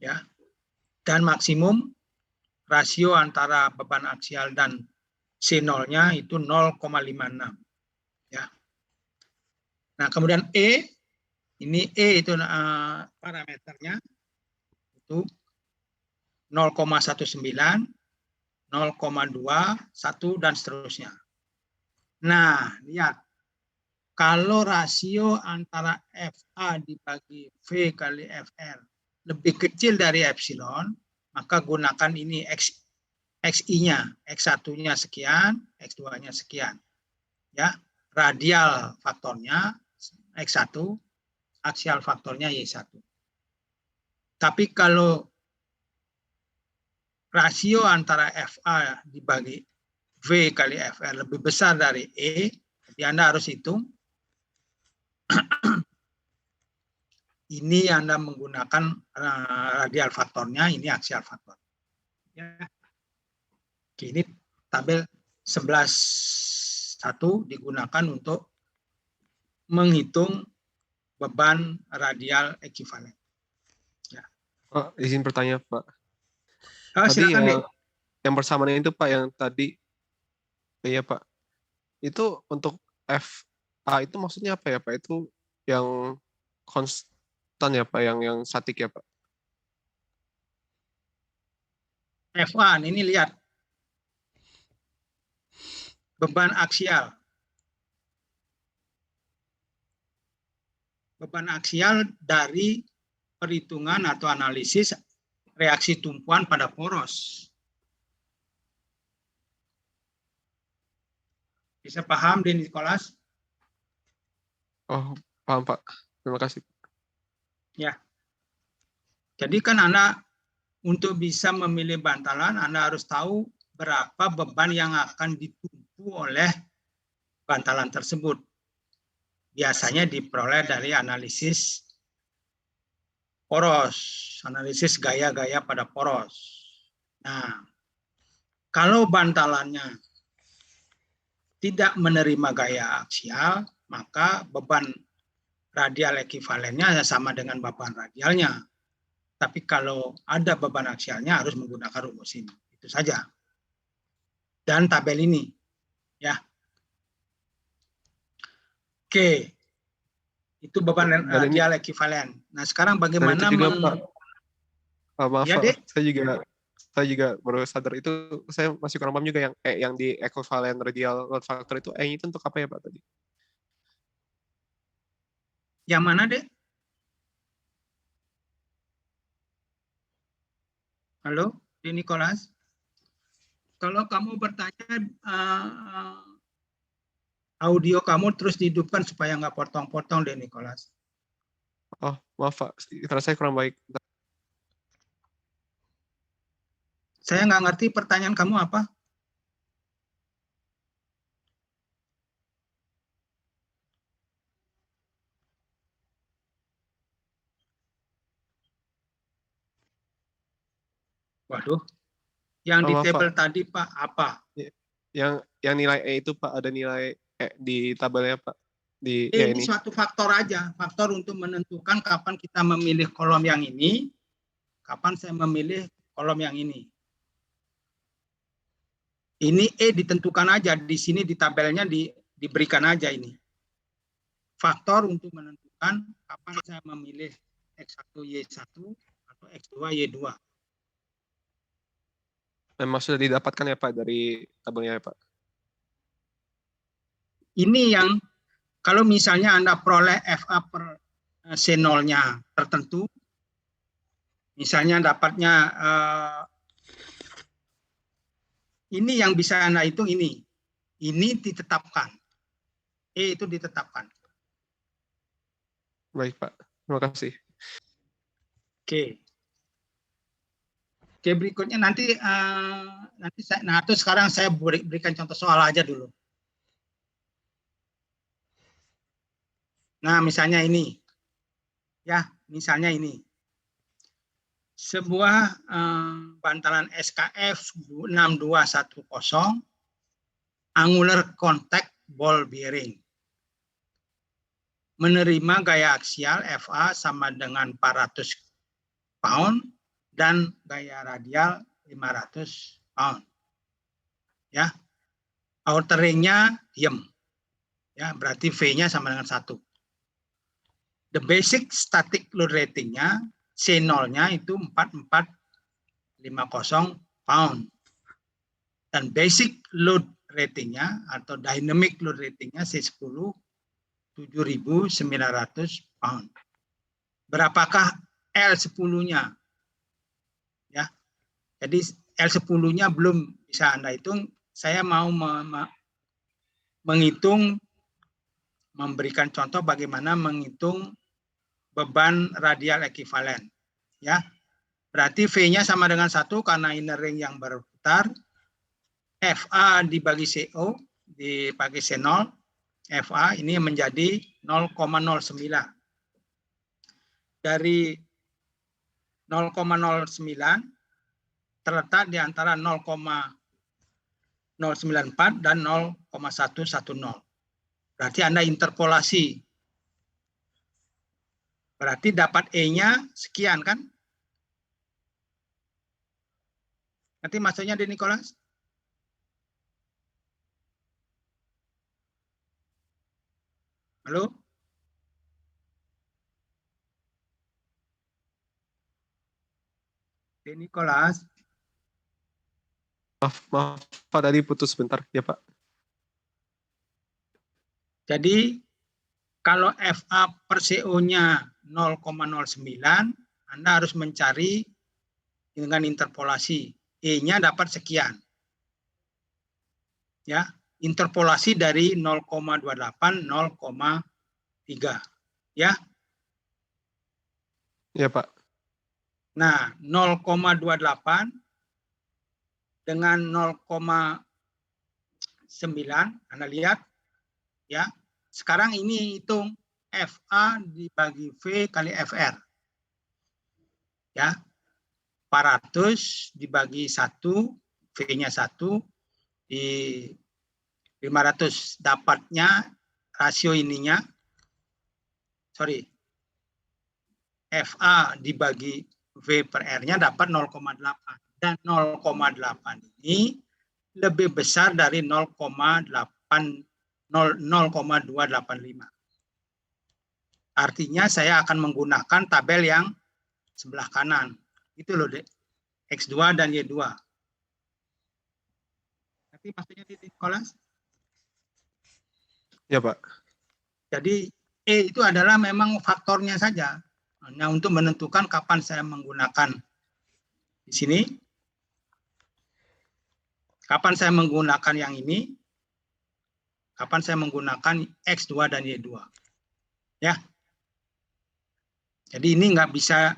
Ya. Dan maksimum rasio antara beban aksial dan C0-nya itu 0,56. Ya. Nah, kemudian E, ini E itu parameternya itu 0,19, 0,21 dan seterusnya. Nah, lihat. Kalau rasio antara FA dibagi V kali FR lebih kecil dari epsilon, maka gunakan ini XI-nya, X1-nya sekian, X2-nya sekian. Ya, radial faktornya X1, aksial faktornya Y1. Tapi kalau rasio antara FA dibagi V kali FR lebih besar dari E, jadi Anda harus hitung. Ini Anda menggunakan radial faktornya, ini aksial faktor. Ya. Ini tabel 11.1 digunakan untuk menghitung beban radial ekivalen. Ya. Pak, izin bertanya, Pak. Tadi silakan, yang bersamaan itu, Pak, yang tadi, iya, Pak. Itu untuk FA itu maksudnya apa ya, Pak? Itu yang konstan ya, Pak, yang statik ya, Pak? FA, ini lihat. Beban aksial. Beban aksial dari perhitungan atau analisis reaksi tumpuan pada poros. Bisa paham, Din Nikolas? Oh, paham, Pak. Terima kasih. Ya. Jadi kan Anda untuk bisa memilih bantalan, Anda harus tahu berapa beban yang akan ditumpu oleh bantalan tersebut. Biasanya diperoleh dari analisis poros, analisis gaya-gaya pada poros. Nah, kalau bantalannya tidak menerima gaya aksial, maka beban radial ekivalennya sama dengan beban radialnya. Tapi kalau ada beban aksialnya harus menggunakan rumus ini. Itu saja. dan tabel ini. Ya. Oke. Itu beban radial ekivalen. Nah, sekarang bagaimana dan itu juga, Pak. Maaf, ya, Pak. Saya juga baru sadar itu, saya masih kurang paham juga yang di equivalent radial load factor itu itu untuk apa ya, Pak, tadi? Yang mana, Dek? Halo, Dek Nicholas? Kalau kamu bertanya, audio kamu terus dihidupkan supaya nggak potong-potong, Dek Nicholas. Oh, maaf, Pak. Karena saya kurang baik. Saya nggak ngerti pertanyaan kamu apa. Waduh, yang di tabel tadi, Pak, apa? Yang nilai E itu, Pak, ada nilai E di tabelnya, Pak. Ini suatu faktor aja, faktor untuk menentukan kapan kita memilih kolom yang ini, kapan saya memilih kolom yang ini. Ini E ditentukan aja, di sini di tabelnya diberikan aja ini. Faktor untuk menentukan kapan saya memilih X1 Y1 atau X2 Y2. Memang sudah didapatkan ya, Pak, dari tabelnya ya, Pak? Ini yang kalau misalnya Anda peroleh FA per C0-nya tertentu, misalnya dapatnya ini yang bisa Anda hitung ini ditetapkan. E itu ditetapkan. Baik, Pak. Terima kasih. Oke. Oke, berikutnya nanti terus sekarang saya berikan contoh soal aja dulu. Nah, misalnya ini. Ya, misalnya ini. Sebuah bantalan SKF 6210 angular contact ball bearing menerima gaya aksial FA sama dengan 400 pound dan gaya radial 500 pound. Ya. Outer ring-nya diem. Ya, berarti V-nya sama dengan 1. The basic static load rating-nya C0-nya itu 4450 pound. Dan basic load rating-nya atau dynamic load rating-nya C10 7.900 pound. Berapakah L10-nya? Ya. Jadi L10-nya belum bisa Anda hitung. Saya mau menghitung, memberikan contoh bagaimana menghitung beban radial ekivalen. Ya. Berarti V-nya sama dengan 1 karena inner ring yang berputar. FA dibagi CO dibagi C0. FA ini menjadi 0,09. Dari 0,09 terletak di antara 0,094 dan 0,110. Berarti Anda interpolasi. Berarti dapat E-nya sekian kan? Nanti maksudnya di Nicholas? Halo? Di Nicholas? Maaf, Pak, tadi putus sebentar. Ya, Pak. Jadi, kalau FA per CO-nya 0,09, Anda harus mencari dengan interpolasi. E-nya dapat sekian. Ya, interpolasi dari 0,28, 0,3. Ya. Ya, Pak. Nah, 0,28 dengan 0,9, Anda lihat. Ya, sekarang ini hitung FA dibagi V kali FR. Ya, 400 dibagi 1, V-nya 1, di 500 dapatnya rasio ininya, sorry, FA dibagi V per R-nya dapat 0,8. Dan 0,8 ini lebih besar dari 0,285. Artinya saya akan menggunakan tabel yang sebelah kanan. Itu loh, Dek. X2 dan Y2. Tapi maksudnya di kelas? Ya, Pak. Jadi E itu adalah memang faktornya saja. Hanya untuk menentukan kapan saya menggunakan di sini. Kapan saya menggunakan yang ini. Kapan saya menggunakan X2 dan Y2. Ya. Jadi ini nggak bisa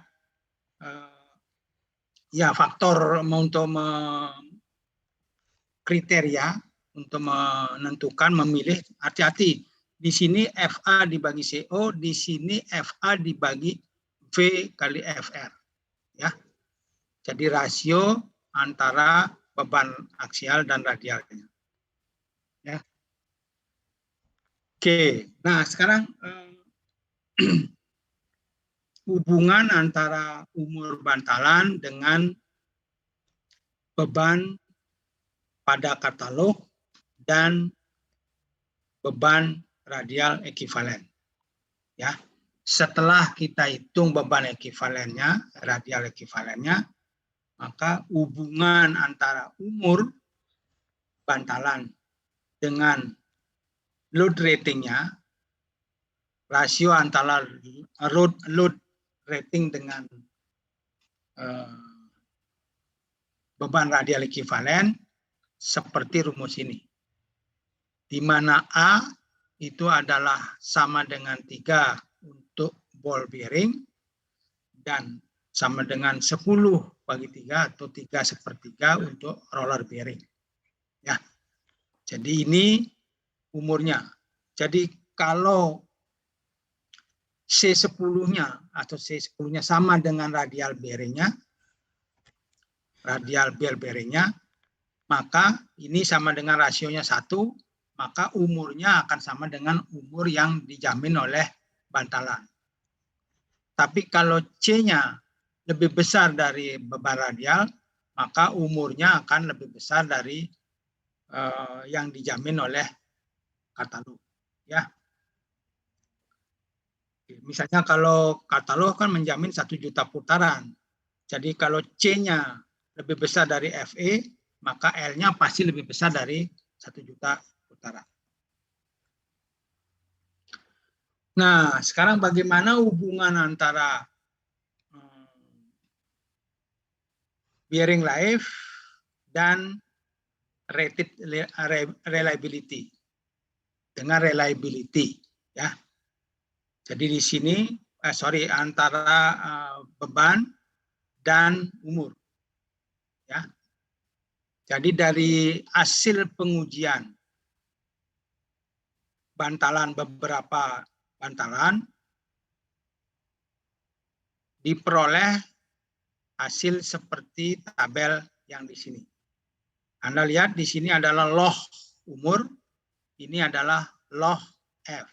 ya faktor untuk kriteria untuk menentukan memilih. Hati-hati di sini FA dibagi CO, di sini FA dibagi V kali FR, ya. Jadi rasio antara beban aksial dan radialnya, ya. Oke, nah sekarang hubungan antara umur bantalan dengan beban pada katalog dan beban radial ekivalen. Ya, setelah kita hitung beban ekivalennya, radial ekivalennya, maka hubungan antara umur bantalan dengan load ratingnya, rasio antara load rating dengan beban radial ekivalen seperti rumus ini. Di mana A itu adalah sama dengan 3 untuk ball bearing dan sama dengan 10 bagi 3 atau 3/3 untuk roller bearing. Ya. Jadi ini umurnya. Jadi kalau C10-nya atau C10-nya sama dengan radial bearingnya, radial ball bearingnya, maka ini sama dengan rasionya 1, maka umurnya akan sama dengan umur yang dijamin oleh bantalan. Tapi kalau C-nya lebih besar dari beban radial, maka umurnya akan lebih besar dari yang dijamin oleh katalog. Ya. Misalnya kalau katalog kan menjamin 1 juta putaran. Jadi kalau C-nya lebih besar dari FE, maka L-nya pasti lebih besar dari 1 juta putaran. Nah, sekarang bagaimana hubungan antara bearing life dan rated reliability dengan reliability, ya. Jadi di sini antara beban dan umur, ya. Jadi dari hasil pengujian beberapa bantalan diperoleh hasil seperti tabel yang di sini. Anda lihat di sini adalah log umur, ini adalah log F.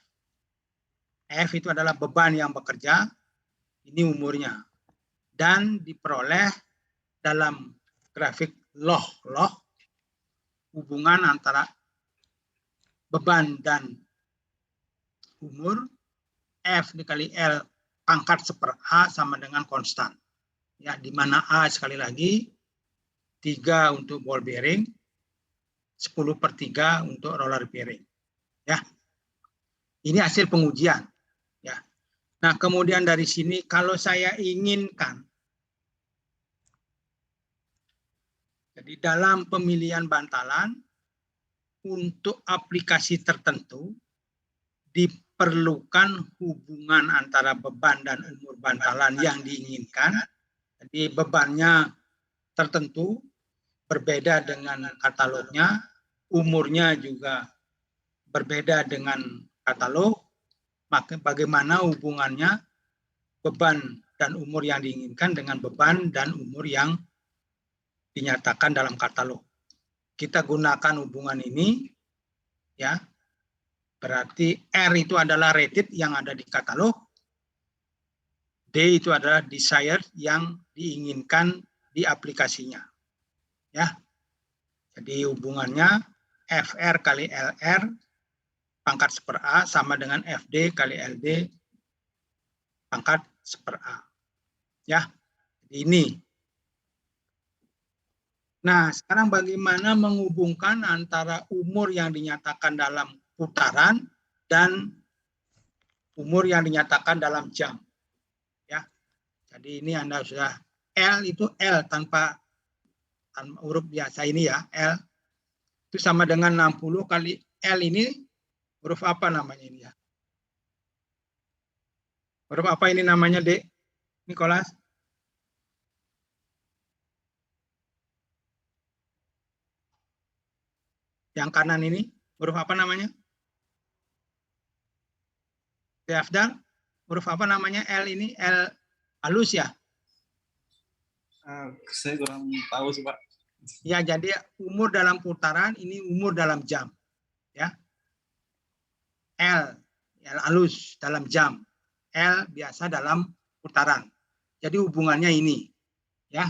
F itu adalah beban yang bekerja, ini umurnya. Dan diperoleh dalam grafik log hubungan antara beban dan umur, F dikali L pangkat 1/A sama dengan konstan. Ya, di mana A sekali lagi 3 untuk ball bearing, 10/3 untuk roller bearing. Ya. Ini hasil pengujian. Ya. Nah, kemudian dari sini kalau saya inginkan, jadi dalam pemilihan bantalan untuk aplikasi tertentu diperlukan hubungan antara beban dan umur bantalan yang diinginkan. Jadi bebannya tertentu berbeda dengan katalognya, umurnya juga berbeda dengan katalog, maka bagaimana hubungannya beban dan umur yang diinginkan dengan beban dan umur yang dinyatakan dalam katalog. Kita gunakan hubungan ini, ya. Berarti R itu adalah rated yang ada di katalog, D itu adalah desired yang diinginkan di aplikasinya. Ya. Jadi hubungannya FR kali LR pangkat 1/A sama dengan FD kali LD pangkat 1/A. Ya, ini. Nah, sekarang bagaimana menghubungkan antara umur yang dinyatakan dalam putaran dan umur yang dinyatakan dalam jam. Ya, jadi ini Anda sudah L itu L tanpa huruf biasa ini ya, L itu sama dengan 60 kali L ini huruf apa namanya ini ya? Huruf apa ini namanya, Dek? Nicholas? Yang kanan ini huruf apa namanya? Afdal, huruf apa namanya L ini? L halus ya? Saya kurang tahu sih, Pak. Ya, jadi umur dalam putaran ini umur dalam jam. Ya. L halus dalam jam. L biasa dalam putaran. Jadi hubungannya ini. Ya.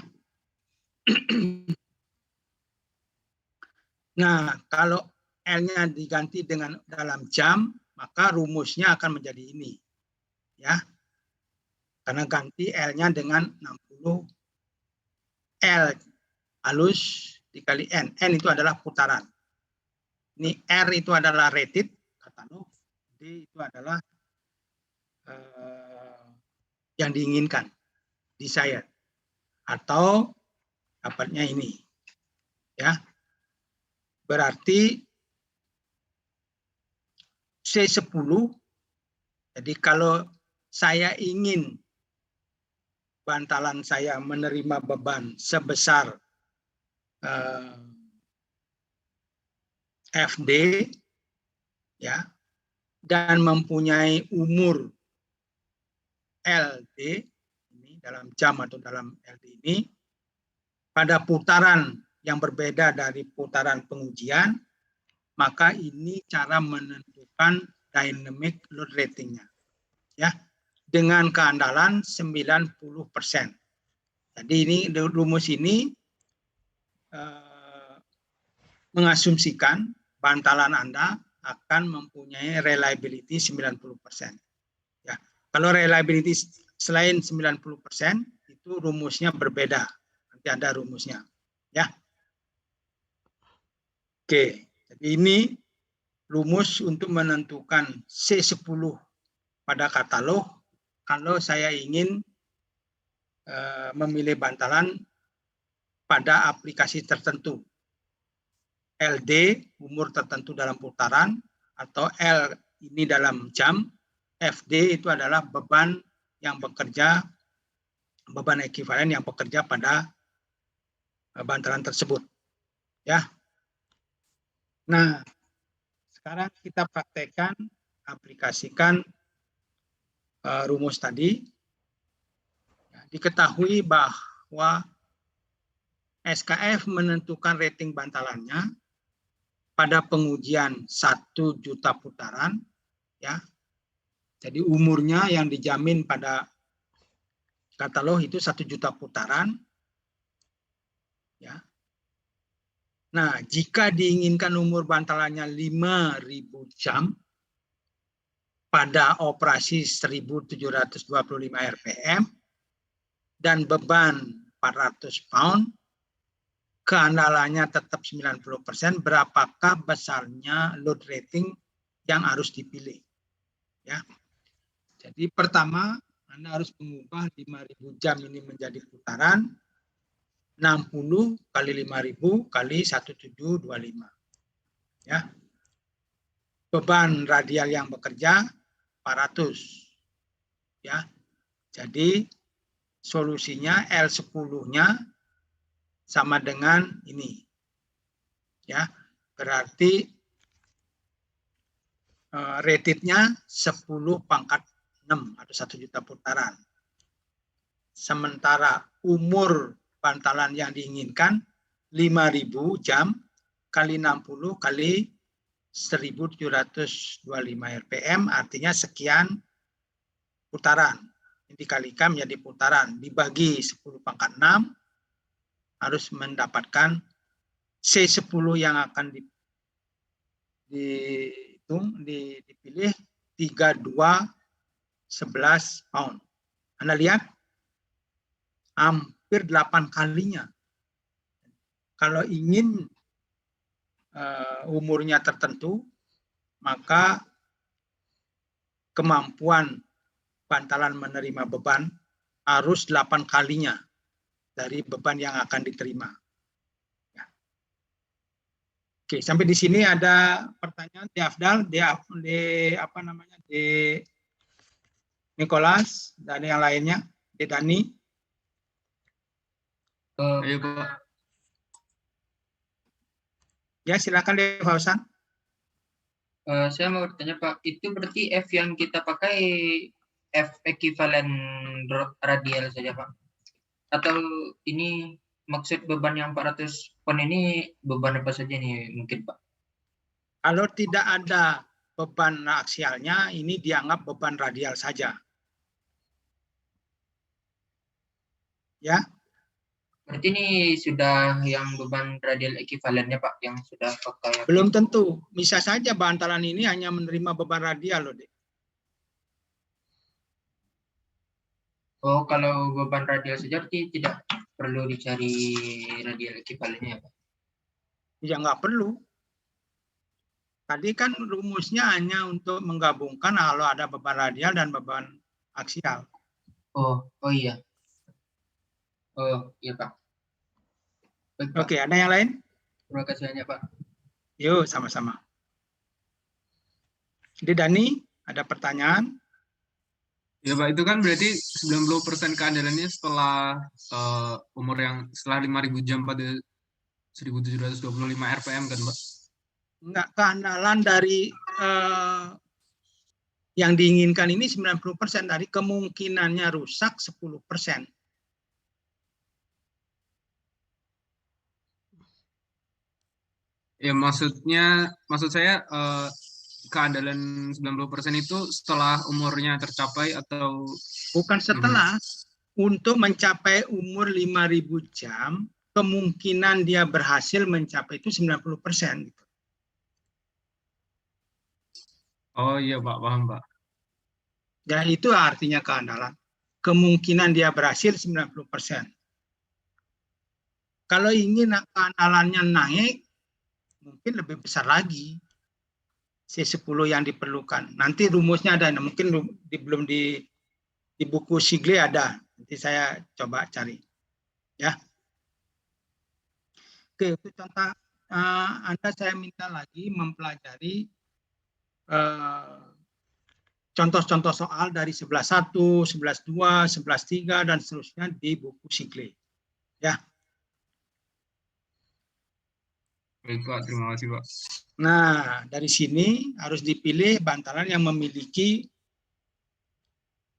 Nah, kalau L-nya diganti dengan dalam jam, maka rumusnya akan menjadi ini. Ya. Karena ganti L-nya dengan 60 L halus dikali N. N itu adalah putaran. Ini R itu adalah rated, katalog. D itu adalah yang diinginkan, desired. Atau dapatnya ini. Ya. Berarti C10, jadi kalau saya ingin bantalan saya menerima beban sebesar FD, ya, dan mempunyai umur LD, ini dalam jam atau dalam LD ini, pada putaran yang berbeda dari putaran pengujian, maka ini cara menentukan dynamic load ratingnya, ya, dengan keandalan 90%. Jadi ini rumus ini mengasumsikan bantalan Anda akan mempunyai reliability 90%. Ya, kalau reliability selain 90% itu rumusnya berbeda. Nanti ada rumusnya, ya. Oke, jadi ini rumus untuk menentukan C10 pada katalog kalau saya ingin memilih bantalan pada aplikasi tertentu. LD, umur tertentu dalam putaran, atau L ini dalam jam, FD itu adalah beban yang bekerja, beban ekuivalen yang bekerja pada bantalan tersebut. Ya. Nah, sekarang kita praktekkan, aplikasikan rumus tadi. Diketahui bahwa SKF menentukan rating bantalannya pada pengujian 1 juta putaran, ya. Jadi umurnya yang dijamin pada katalog itu 1 juta putaran, ya. Nah, jika diinginkan umur bantalannya 5.000 jam pada operasi 1.725 RPM dan beban 400 pound, keandalannya tetap 90%, berapakah besarnya load rating yang harus dipilih? Ya. Jadi pertama, Anda harus mengubah 5.000 jam ini menjadi putaran, 60 kali 5.000 kali 1725. Ya. Beban radial yang bekerja 400. Ya. Jadi solusinya L10-nya sama dengan ini. Ya. Berarti rated-nya 10 pangkat 6 atau 1 juta putaran. Sementara umur bantalan yang diinginkan 5.000 jam kali 60 kali 1.725 RPM, artinya sekian putaran. Ini dikalikan menjadi putaran, dibagi 10 pangkat 6, harus mendapatkan C10 yang akan dipilih 3211 pound. Anda lihat hampir 8 kalinya. Kalau ingin umurnya tertentu, maka kemampuan bantalan menerima beban harus 8 kalinya dari beban yang akan diterima. Ya. Oke, sampai di sini ada pertanyaan di Afdal, di Nicholas dan yang lainnya, di Dani. Ayo Pak. Ya, silakan deh Fausan. Saya mau bertanya Pak, itu berarti F yang kita pakai F ekuivalen radial saja Pak? Atau ini maksud beban yang 400 pon ini beban apa saja nih mungkin Pak? Kalau tidak ada beban aksialnya, ini dianggap beban radial saja. Ya. Berarti ini sudah yang beban radial ekuivalennya Pak, yang sudah pakai. Belum tentu. Bisa saja bantalan ini hanya menerima beban radial loh, Dek. Oh, kalau beban radial saja berarti tidak perlu dicari radial ekuivalennya Pak? Ya nggak perlu. Tadi kan rumusnya hanya untuk menggabungkan kalau ada beban radial dan beban aksial. Oh iya. Oh iya Pak. Baik, Pak. Oke, ada yang lain? Terima kasih banyak Pak. Yuk, sama-sama. Jadi Dani, ada pertanyaan? Ya Pak, itu kan berarti 90% keandalannya setelah umur yang setelah 5.000 jam pada 1725 RPM kan Pak? Enggak, keandalan dari yang diinginkan ini 90%, dari kemungkinannya rusak 10%. Ya maksud saya keandalan 90% itu setelah umurnya tercapai atau bukan setelah. Untuk mencapai umur 5.000 jam, kemungkinan dia berhasil mencapai itu 90%. Gitu. Oh iya Pak, paham Pak. Ya itu artinya keandalan. Kemungkinan dia berhasil 90%. Kalau ingin keandalannya naik, mungkin lebih besar lagi. C10 yang diperlukan. Nanti rumusnya ada, mungkin belum di buku Shigley ada. Nanti saya coba cari. Ya. Oke, itu contoh. Anda saya minta lagi mempelajari contoh-contoh soal dari 11.1, 11.2, 11.3 dan seterusnya di buku Shigley. Ya. Baik Pak, terima kasih Pak. Nah, dari sini harus dipilih bantalan yang memiliki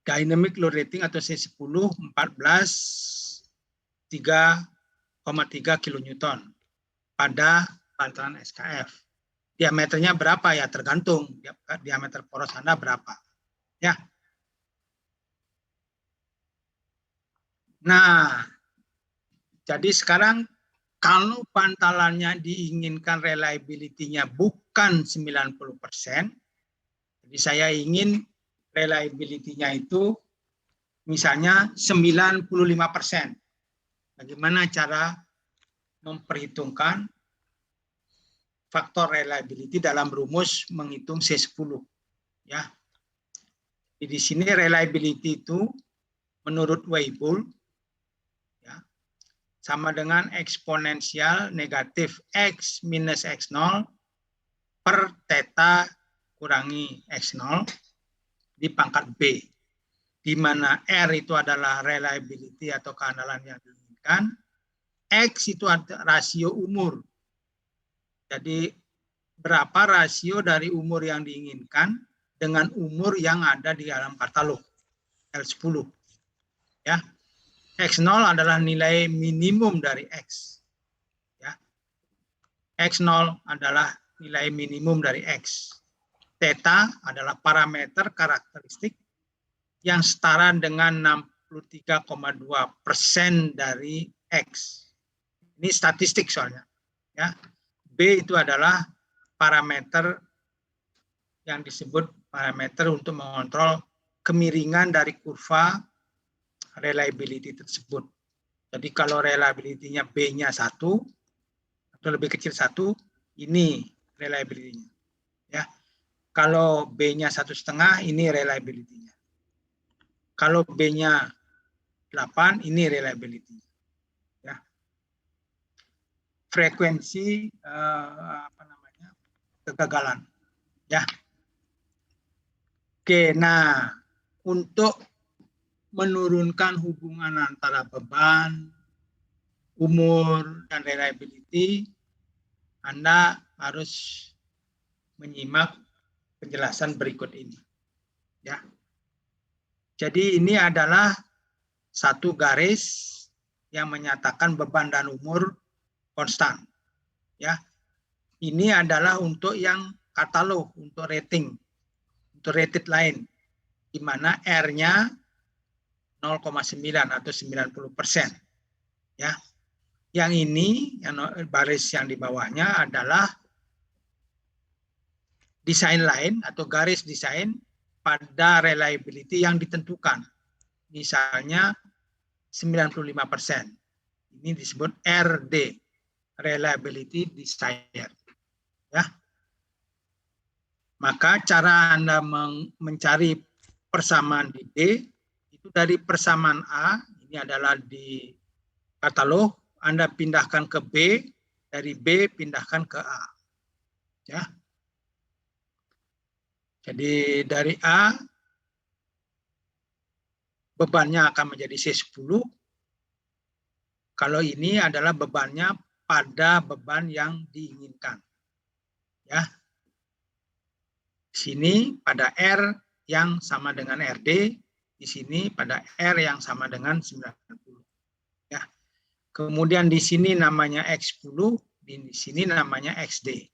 dynamic load rating atau C10 14 3,3 kilonewton pada bantalan SKF. Diameternya berapa ya? Tergantung diameter poros Anda berapa. Ya. Nah, jadi sekarang kalau bantalannya diinginkan reliability-nya bukan 90%, jadi saya ingin reliability-nya itu misalnya 95%. Bagaimana cara memperhitungkan faktor reliability dalam rumus menghitung C10? Ya. Di sini reliability itu menurut Weibull sama dengan eksponensial negatif X minus X0 per theta kurangi X0 di pangkat B, di mana R itu adalah reliability atau keandalan yang diinginkan, X itu adalah rasio umur. Jadi berapa rasio dari umur yang diinginkan dengan umur yang ada di dalam katalog L10. Ya. X0 adalah nilai minimum dari X. Ya. X0 adalah nilai minimum dari X. Theta adalah parameter karakteristik yang setara dengan 63,2% dari X. Ini statistik soalnya. Ya. B itu adalah parameter yang disebut parameter untuk mengontrol kemiringan dari kurva reliability tersebut. Jadi kalau reliability-nya B-nya 1 atau lebih kecil 1, ini reliability-nya. Ya. Kalau B-nya 1,5, ini reliability-nya. Kalau B-nya 8, ini reliability. Ya. Frekuensi kegagalan. Ya. Oke, nah untuk menurunkan hubungan antara beban, umur, dan reliability, Anda harus menyimak penjelasan berikut ini. Ya. Jadi ini adalah satu garis yang menyatakan beban dan umur konstan. Ya. Ini adalah untuk yang katalog, untuk rating, untuk rated line, di mana R-nya 0,9 atau 90%. Ya. Yang ini, yang baris yang di bawahnya adalah desain line atau garis desain pada reliability yang ditentukan. Misalnya 95%. Ini disebut RD, reliability desired. Ya. Maka cara Anda mencari persamaan di D itu dari persamaan A, ini adalah di katalog, Anda pindahkan ke B, dari B pindahkan ke A. Ya. Jadi dari A bebannya akan menjadi C10. Kalau ini adalah bebannya pada beban yang diinginkan. Ya. Sini pada R yang sama dengan RD, di sini pada R yang sama dengan 90. Ya. Kemudian di sini namanya X10, di sini namanya XD.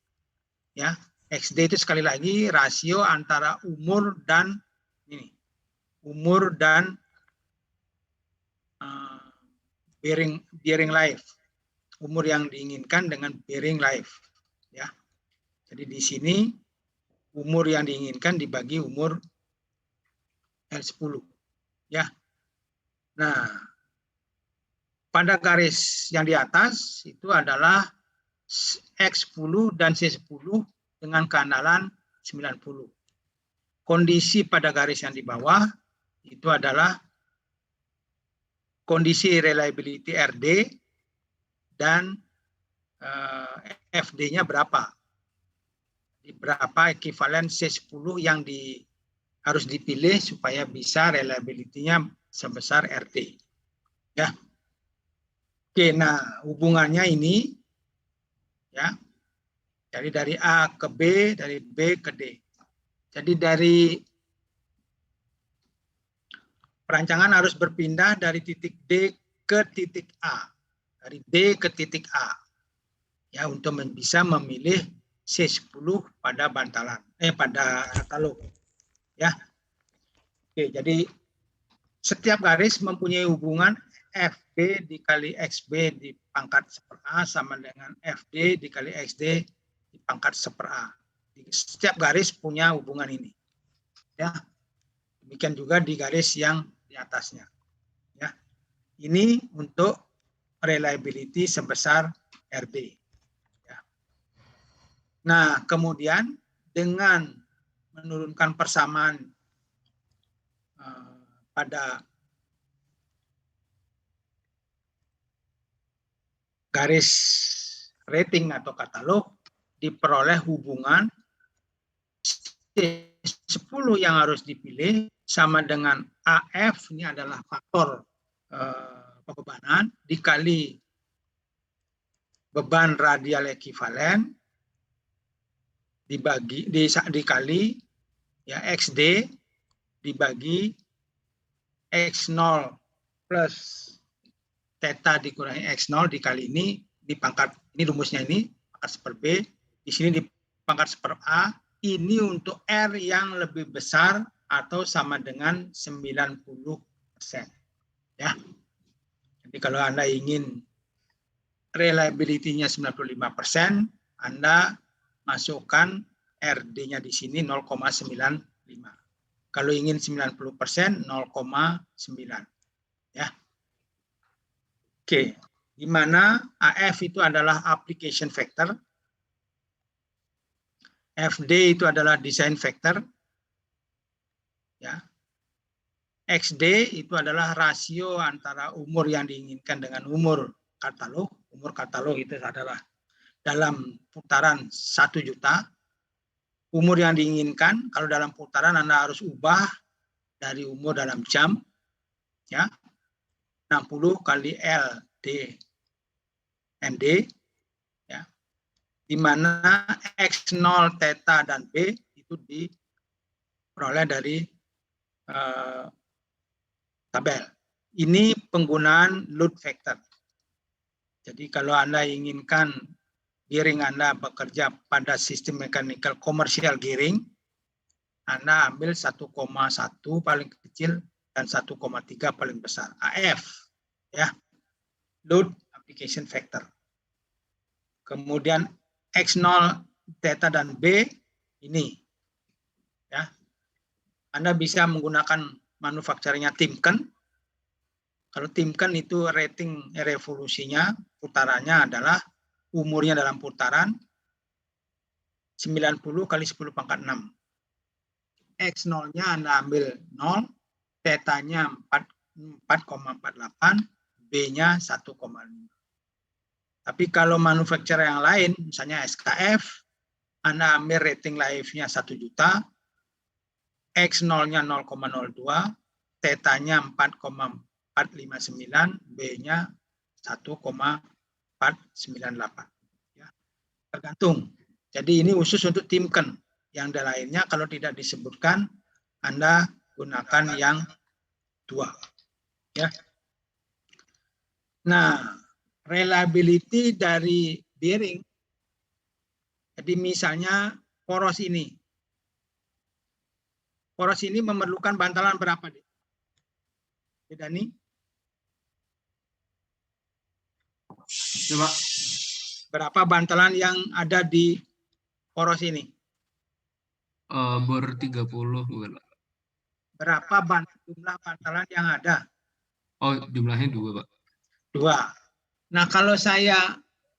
Ya. XD itu sekali lagi rasio antara umur dan ini. Umur dan bearing life. Umur yang diinginkan dengan bearing life. Ya. Jadi di sini umur yang diinginkan dibagi umur L10. Ya. Nah, pada garis yang di atas itu adalah X10 dan C10 dengan keandalan 90. Kondisi pada garis yang di bawah itu adalah kondisi reliability RD dan FD-nya berapa. Berapa ekivalen C10 yang harus dipilih supaya bisa reliability-nya sebesar RD. Ya. Oke, nah hubungannya ini ya. Jadi dari A ke B, dari B ke D. Jadi dari perancangan harus berpindah dari titik D ke titik A. Dari D ke titik A. Ya, untuk bisa memilih C10 pada bantalan, pada katalog. Ya. Oke, jadi setiap garis mempunyai hubungan FB dikali XB di pangkat 1/A sama dengan FD dikali XD di pangkat 1/A. Setiap garis punya hubungan ini. Ya. Demikian juga di garis yang di atasnya. Ya. Ini untuk reliability sebesar RD. Ya. Nah, kemudian dengan menurunkan persamaan pada garis rating atau katalog diperoleh hubungan C10 yang harus dipilih sama dengan AF, ini adalah faktor pembebanan, dikali beban radial ekivalen dikali ya XD dibagi X0 plus theta dikurangi X0 dikali ini di pangkat, ini rumusnya ini pangkat 1/B, di sini di pangkat 1/A, ini untuk R yang lebih besar atau sama dengan 90%. Ya. Jadi kalau Anda ingin reliability-nya 95%, Anda masukkan RD-nya di sini 0,95. Kalau ingin 90%, 0,9. Ya. Oke, di mana AF itu adalah application factor, FD itu adalah design factor, ya. XD itu adalah rasio antara umur yang diinginkan dengan umur katalog. Umur katalog itu adalah dalam putaran 1 juta. Umur yang diinginkan, kalau dalam putaran Anda harus ubah dari umur dalam jam, ya, 60 kali L D MD, ya, di mana X0, theta, dan B itu diperoleh dari tabel. Ini penggunaan load factor. Jadi kalau Anda inginkan gearing Anda bekerja pada sistem mechanical commercial gearing, Anda ambil 1,1 paling kecil dan 1,3 paling besar. AF, ya, load application factor. Kemudian X0, theta, dan B ini, ya. Anda bisa menggunakan manufakturernya Timken. Kalau Timken itu rating revolusinya, putarannya adalah umurnya dalam putaran 90 kali 10 pangkat 6. X0-nya Anda ambil 0, theta-nya 4,48, B-nya 1,5. Tapi kalau manufakturer yang lain, misalnya SKF, Anda ambil rating life-nya 1 juta, X0-nya 0,02, theta-nya 4,459, B-nya 1,498. Ya. Tergantung. Jadi ini khusus untuk Timken. Yang lainnya kalau tidak disebutkan, Anda gunakan yang 2. Ya. Nah, reliability dari bearing. Jadi misalnya poros ini. Poros ini memerlukan bantalan berapa, Dik? Dani? Coba. Berapa bantalan yang ada di poros ini? Bor 30 bukan, Pak? Berapa jumlah bantalan yang ada? Oh, jumlahnya 2, Pak. 2. Nah, kalau saya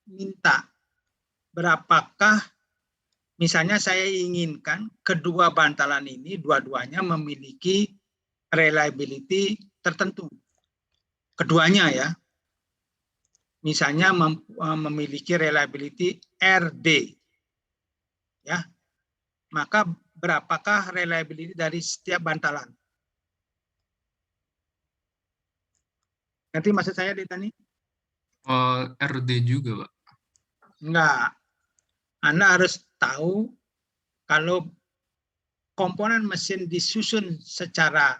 minta berapakah, misalnya saya inginkan kedua bantalan ini dua-duanya memiliki reliability tertentu. Keduanya ya. Misalnya memiliki reliability RD. Ya. Maka berapakah reliability dari setiap bantalan? Nanti maksud saya Ditani? RD juga, Pak. Enggak. Anda harus tahu kalau komponen mesin disusun secara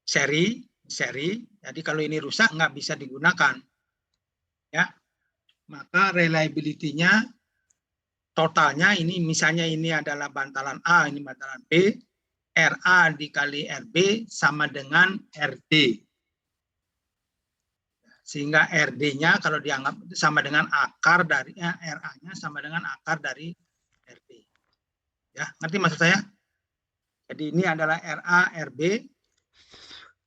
seri, jadi kalau ini rusak nggak bisa digunakan. Ya. Maka reliability-nya totalnya ini misalnya ini adalah bantalan A, ini bantalan B, RA dikali RB sama dengan RD. Sehingga RD-nya kalau dianggap itu sama dengan akar dari RA-nya sama dengan akar dari RD. Ya, ngerti maksud saya? Jadi ini adalah RA, RB.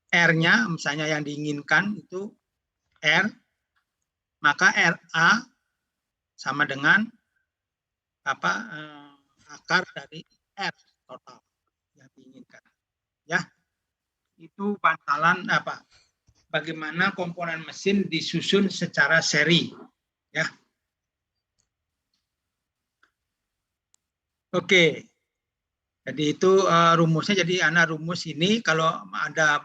R-nya misalnya yang diinginkan itu R, maka RA sama dengan akar dari R total yang diinginkan. Ya, itu bantalan bagaimana komponen mesin disusun secara seri. Ya. Oke. Jadi itu rumusnya. Jadi rumus ini kalau ada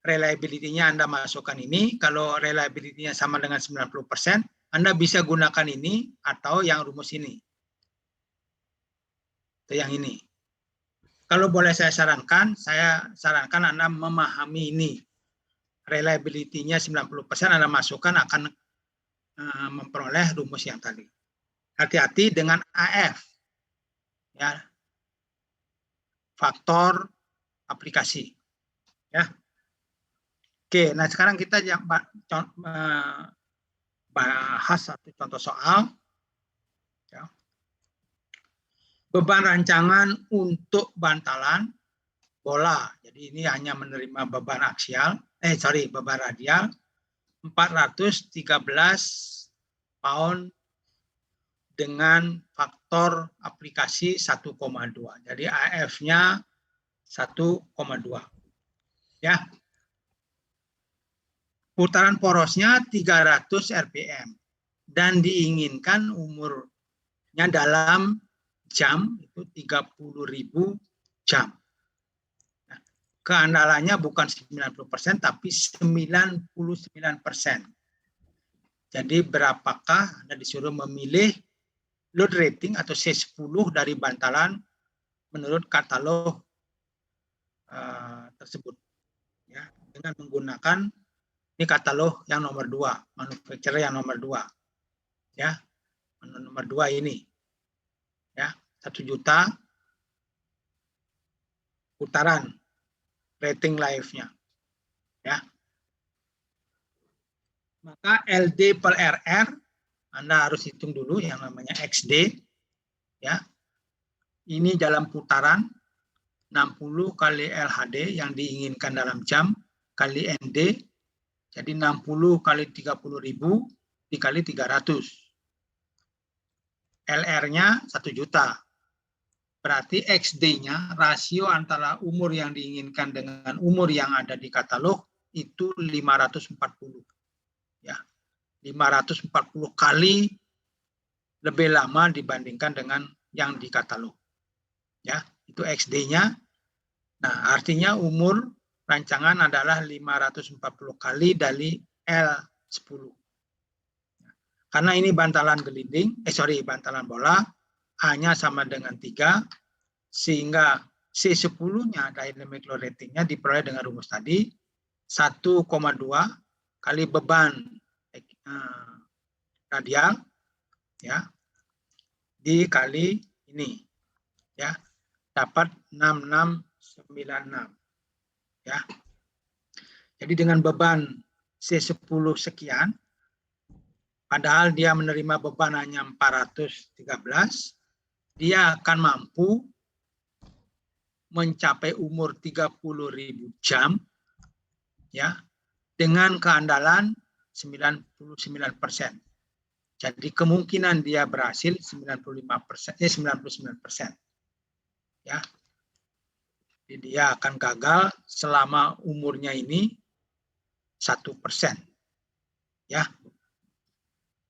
reliability-nya Anda masukkan ini, kalau reliability-nya sama dengan 90%, Anda bisa gunakan ini atau yang rumus ini. Atau yang ini. Kalau boleh saya sarankan Anda memahami ini. Reliability-nya 90% Anda masukkan akan memperoleh rumus yang tadi. Hati-hati dengan AF. Ya. Faktor aplikasi. Ya. Oke, nah sekarang kita bahas satu contoh soal. Ya. Beban rancangan untuk bantalan bola. Jadi ini hanya menerima beban aksial, beban radial 413 pound dengan faktor aplikasi 1,2. Jadi AF-nya 1,2. Ya. Putaran porosnya 300 rpm dan diinginkan umurnya dalam jam itu 30.000 jam. Nah, keandalannya bukan 90% tapi 99%. Jadi berapakah Anda disuruh memilih load rating atau C10 dari bantalan menurut katalog tersebut. Ya, dengan menggunakan ini katalog yang nomor 2, manufacturer yang nomor 2. Ya. Nomor 2 ini. Ya, 1 juta putaran rating life-nya. Ya. Maka LD per RR Anda harus hitung dulu yang namanya XD. Ya. Ini dalam putaran 60 kali LHD yang diinginkan dalam jam kali ND. Jadi 60 kali 30.000 dikali 300. LR-nya 1 juta. Berarti XD-nya, rasio antara umur yang diinginkan dengan umur yang ada di katalog itu 540. Ya. 540 kali lebih lama dibandingkan dengan yang di katalog. Ya, itu XD-nya. Nah, artinya umur rancangan adalah 540 kali dari L10. Karena ini bantalan bantalan bola, A-nya sama dengan 3, sehingga C10-nya dynamic load rating-nya diperoleh dengan rumus tadi, 1,2 kali beban radial, ya, dikali ini, ya, dapat 6696. Ya. Jadi dengan beban C10 sekian, padahal dia menerima beban hanya 413, dia akan mampu mencapai umur 30.000 jam, ya, dengan keandalan 99%. Jadi kemungkinan dia berhasil 99%. Ya. Jadi dia akan gagal selama umurnya ini 1%. Ya.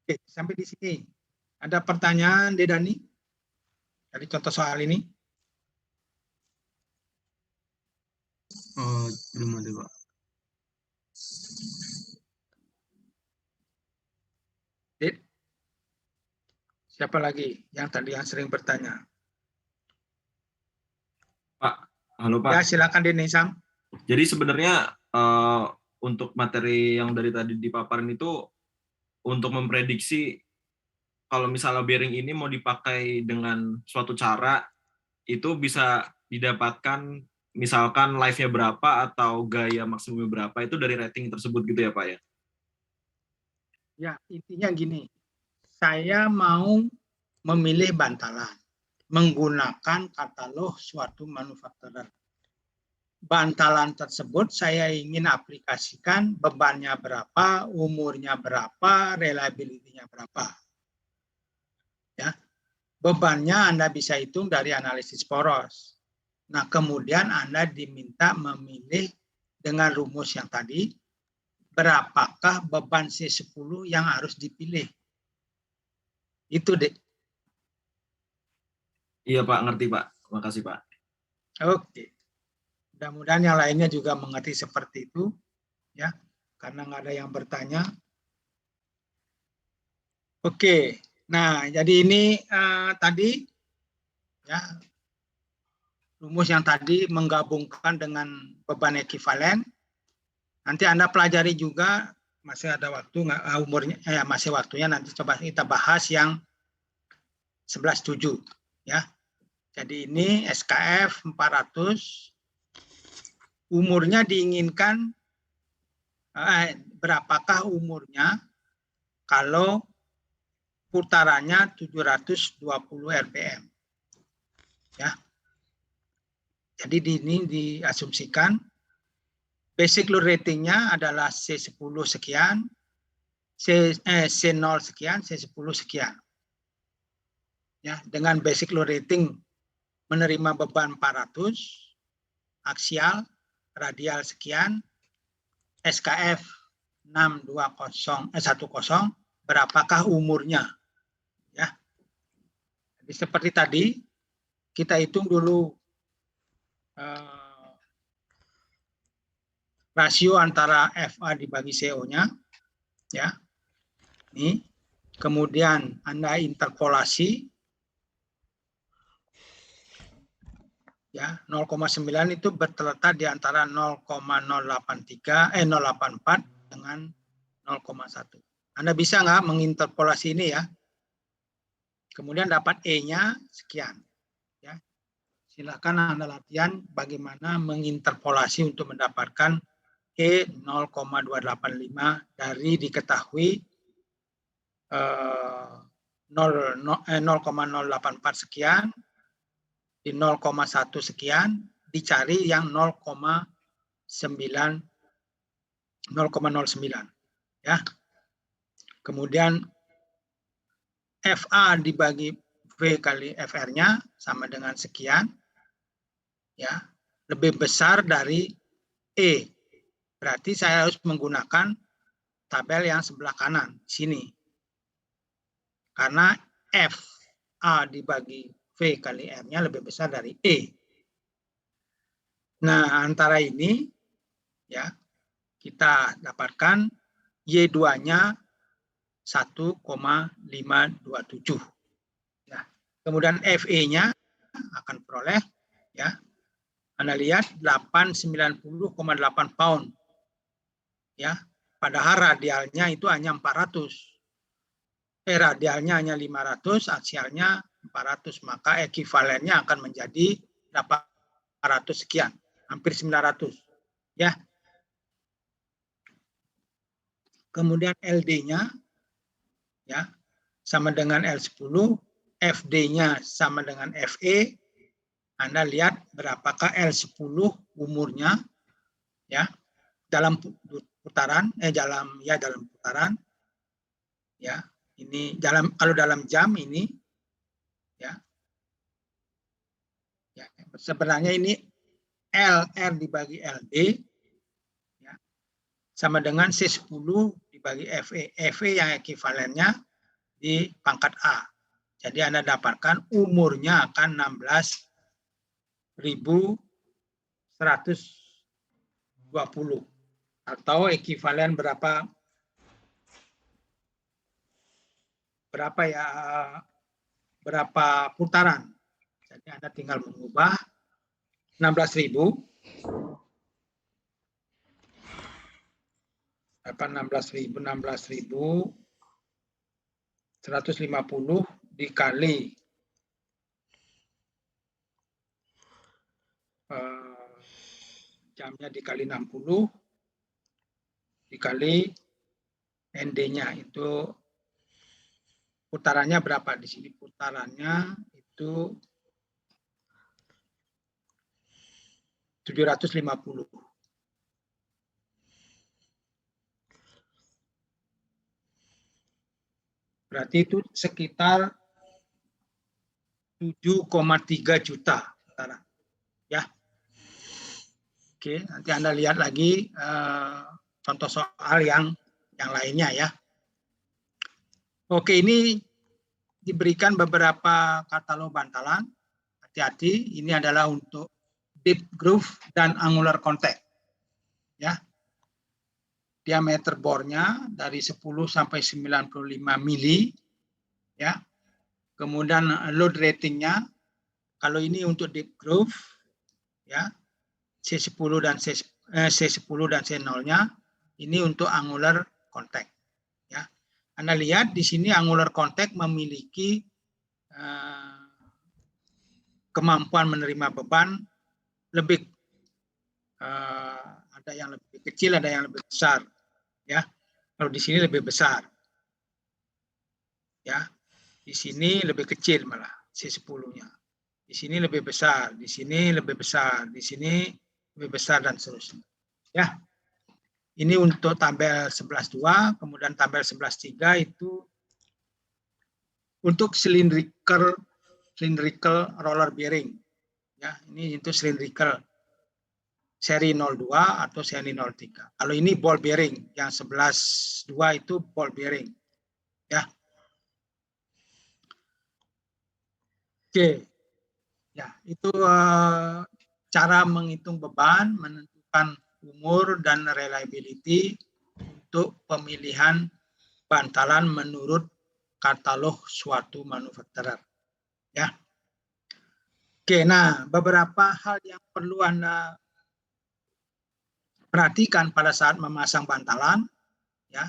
Oke, sampai di sini. Ada pertanyaan, Dedani? Dari contoh soal ini? Belum ada, Pak. Ded? Siapa lagi yang tadi yang sering bertanya? Pak, halo Pak. Ya, silakan Denisam. Jadi sebenarnya untuk materi yang dari tadi dipaparin itu untuk memprediksi kalau misalnya bearing ini mau dipakai dengan suatu cara itu bisa didapatkan misalkan life-nya berapa atau gaya maksimumnya berapa itu dari rating tersebut gitu ya Pak ya? Ya, intinya gini. Saya mau memilih bantalan menggunakan katalog suatu manufakturer. Bantalan tersebut saya ingin aplikasikan bebannya berapa, umurnya berapa, reliability-nya berapa. Ya. Bebannya Anda bisa hitung dari analisis poros. Nah, kemudian Anda diminta memilih dengan rumus yang tadi, berapakah beban C10 yang harus dipilih. Itu, Dek. Iya Pak, ngerti Pak. Makasih Pak. Oke. Mudah-mudahan yang lainnya juga mengerti seperti itu, ya, karena nggak ada yang bertanya. Oke, nah jadi ini tadi, ya, rumus yang tadi menggabungkan dengan beban ekivalen. Nanti Anda pelajari juga, masih ada waktu, umurnya, masih waktunya nanti coba kita bahas yang 11.7, ya. Jadi ini SKF 400. Umurnya diinginkan, berapakah umurnya kalau putarannya 720 rpm. Ya. Jadi ini diasumsikan basic load ratingnya adalah C10 sekian, C0 sekian, C10 sekian. Ya, dengan basic load rating menerima beban 400, aksial, radial sekian, SKF 62010, berapakah umurnya? Ya. Jadi seperti tadi, kita hitung dulu rasio antara FA dibagi CO-nya, ya. Ini, kemudian Anda interpolasi, ya, 0,9 itu terletak di antara 0,084 dengan 0,1. Anda bisa nggak menginterpolasi ini ya? Kemudian dapat E-nya sekian. Ya. Silakan Anda latihan bagaimana menginterpolasi untuk mendapatkan E 0,285 dari diketahui 0,084 sekian, di 0,1 sekian, dicari yang 0,09. Ya. Kemudian FA dibagi V kali FR-nya sama dengan sekian. Ya. Lebih besar dari E. Berarti saya harus menggunakan tabel yang sebelah kanan, sini. Karena FA dibagi V kali R-nya lebih besar dari E. Nah, antara ini, ya, kita dapatkan Y2-nya 1,527. Ya. Kemudian FE-nya akan peroleh, ya, Anda lihat 890,8 pound. Ya, padahal radialnya itu hanya 400. Radialnya hanya 500, aksialnya 400, maka ekuivalennya akan menjadi 800 sekian, hampir 900. Ya. Kemudian LD-nya, ya, sama dengan L10, FD-nya sama dengan FE. Anda lihat berapakah L10 umurnya, ya, dalam putaran, dalam putaran, ya. Ini kalau dalam jam ini, ya, sebenarnya ini LR dibagi LD, ya, sama dengan C10 dibagi FE. FE yang ekuivalennya di pangkat A. Jadi Anda dapatkan umurnya akan 16.120 atau ekuivalen berapa putaran. Jadi Anda tinggal mengubah 16.000 150 dikali jamnya dikali 60 dikali ND-nya itu putarannya berapa di sini? Putarannya itu 750. Berarti itu sekitar 7,3 juta putaran. Ya. Oke, nanti Anda lihat lagi contoh soal yang lainnya ya. Oke, ini diberikan beberapa katalog bantalan. Hati-hati, ini adalah untuk deep groove dan angular contact. Ya. Diameter bornya dari 10 sampai 95 mili. Ya. Kemudian load ratingnya, kalau ini untuk deep groove, ya, C10 dan C0-nya, ini untuk angular contact. Ya. Anda lihat di sini angular contact memiliki kemampuan menerima beban lebih, ada yang lebih kecil, ada yang lebih besar. Ya. Kalau di sini lebih besar. Ya, di sini lebih kecil malah C10-nya. Di sini lebih besar, di sini lebih besar, di sini lebih besar dan seterusnya. Ya. Ini untuk tabel 11.2, kemudian tabel 11.3 itu untuk cylindrical roller bearing. Ya, ini itu cylindrical seri 02 atau seri 03. Kalau ini ball bearing, yang 11.2 itu ball bearing. Ya. Oke. Ya, itu cara menghitung beban, menentukan umur dan reliability untuk pemilihan bantalan menurut katalog suatu manufacturer. Ya. Oke, nah beberapa hal yang perlu Anda perhatikan pada saat memasang bantalan, ya.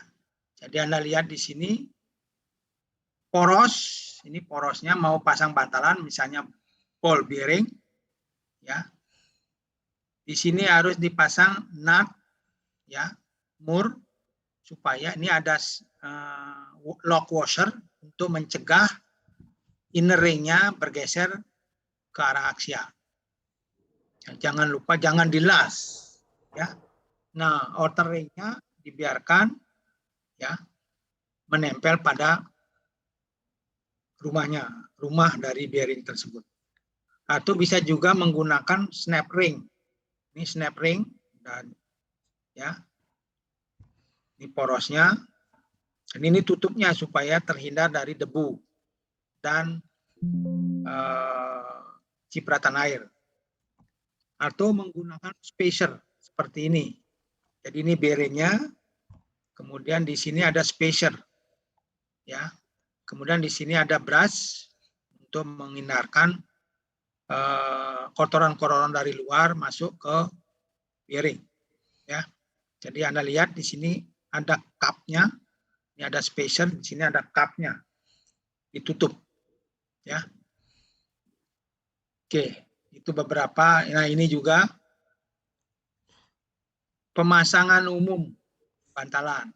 Jadi Anda lihat di sini poros, ini porosnya mau pasang bantalan, misalnya ball bearing, ya. Di sini harus dipasang nut, ya, mur, supaya ini ada lock washer untuk mencegah inner ring-nya bergeser ke arah aksial. Jangan lupa jangan dilas, ya. Nah, outer ring-nya dibiarkan, ya, menempel pada rumah dari bearing tersebut. Atau bisa juga menggunakan snap ring. Ini snap ring dan ya. Ini porosnya. Dan ini tutupnya supaya terhindar dari debu dan cipratan air. Atau menggunakan spacer seperti ini. Jadi ini bearingnya, kemudian di sini ada spacer, ya. Kemudian di sini ada brush untuk menghindarkan kotoran-kotoran dari luar masuk ke bearing, ya. Jadi Anda lihat di sini ada cupnya, ini ada spacer, di sini ada cupnya, ditutup, ya. Oke, itu beberapa. Nah ini juga pemasangan umum bantalan.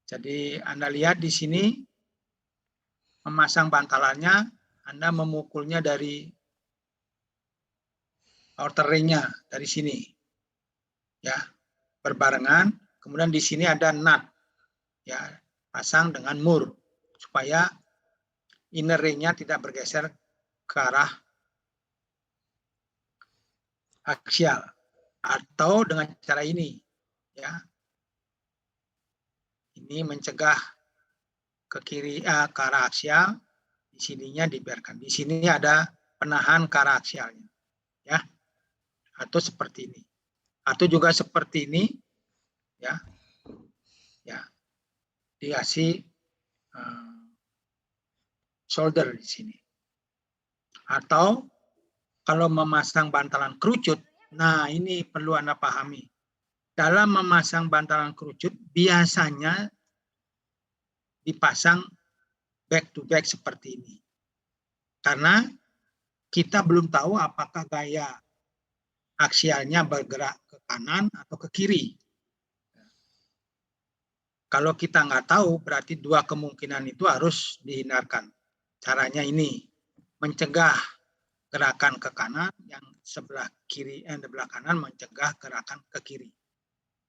Jadi Anda lihat di sini memasang bantalannya, Anda memukulnya dari outer ring-nya dari sini, ya, berbarengan. Kemudian di sini ada nut, ya, pasang dengan mur supaya inner ring-nya tidak bergeser ke arah aksial, atau dengan cara ini, ya, ini mencegah ke kiri, ke arah aksial. Di sininya dibiarkan. Di sini ada penahan ke arah aksialnya, ya, atau seperti ini, atau juga seperti ini, ya, ya, dikasih solder di sini. Atau kalau memasang bantalan kerucut, nah ini perlu Anda pahami. Dalam memasang bantalan kerucut biasanya dipasang back to back seperti ini. Karena kita belum tahu apakah gaya aksialnya bergerak ke kanan atau ke kiri. Kalau kita nggak tahu, berarti dua kemungkinan itu harus dihindarkan. Caranya ini, mencegah gerakan ke kanan, yang sebelah kiri, sebelah kanan mencegah gerakan ke kiri.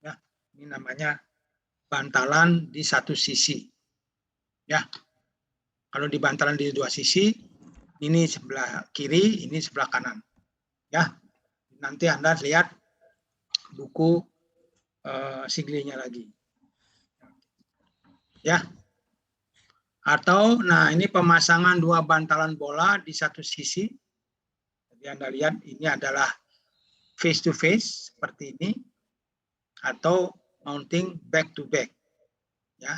Ya, ini namanya bantalan di satu sisi. Ya, kalau di bantalan di dua sisi, ini sebelah kiri, ini sebelah kanan. Ya, nanti Anda lihat buku siglinya lagi. Ya, atau nah ini pemasangan dua bantalan bola di satu sisi. Jadi Anda lihat ini adalah face to face seperti ini, atau mounting back to back, ya.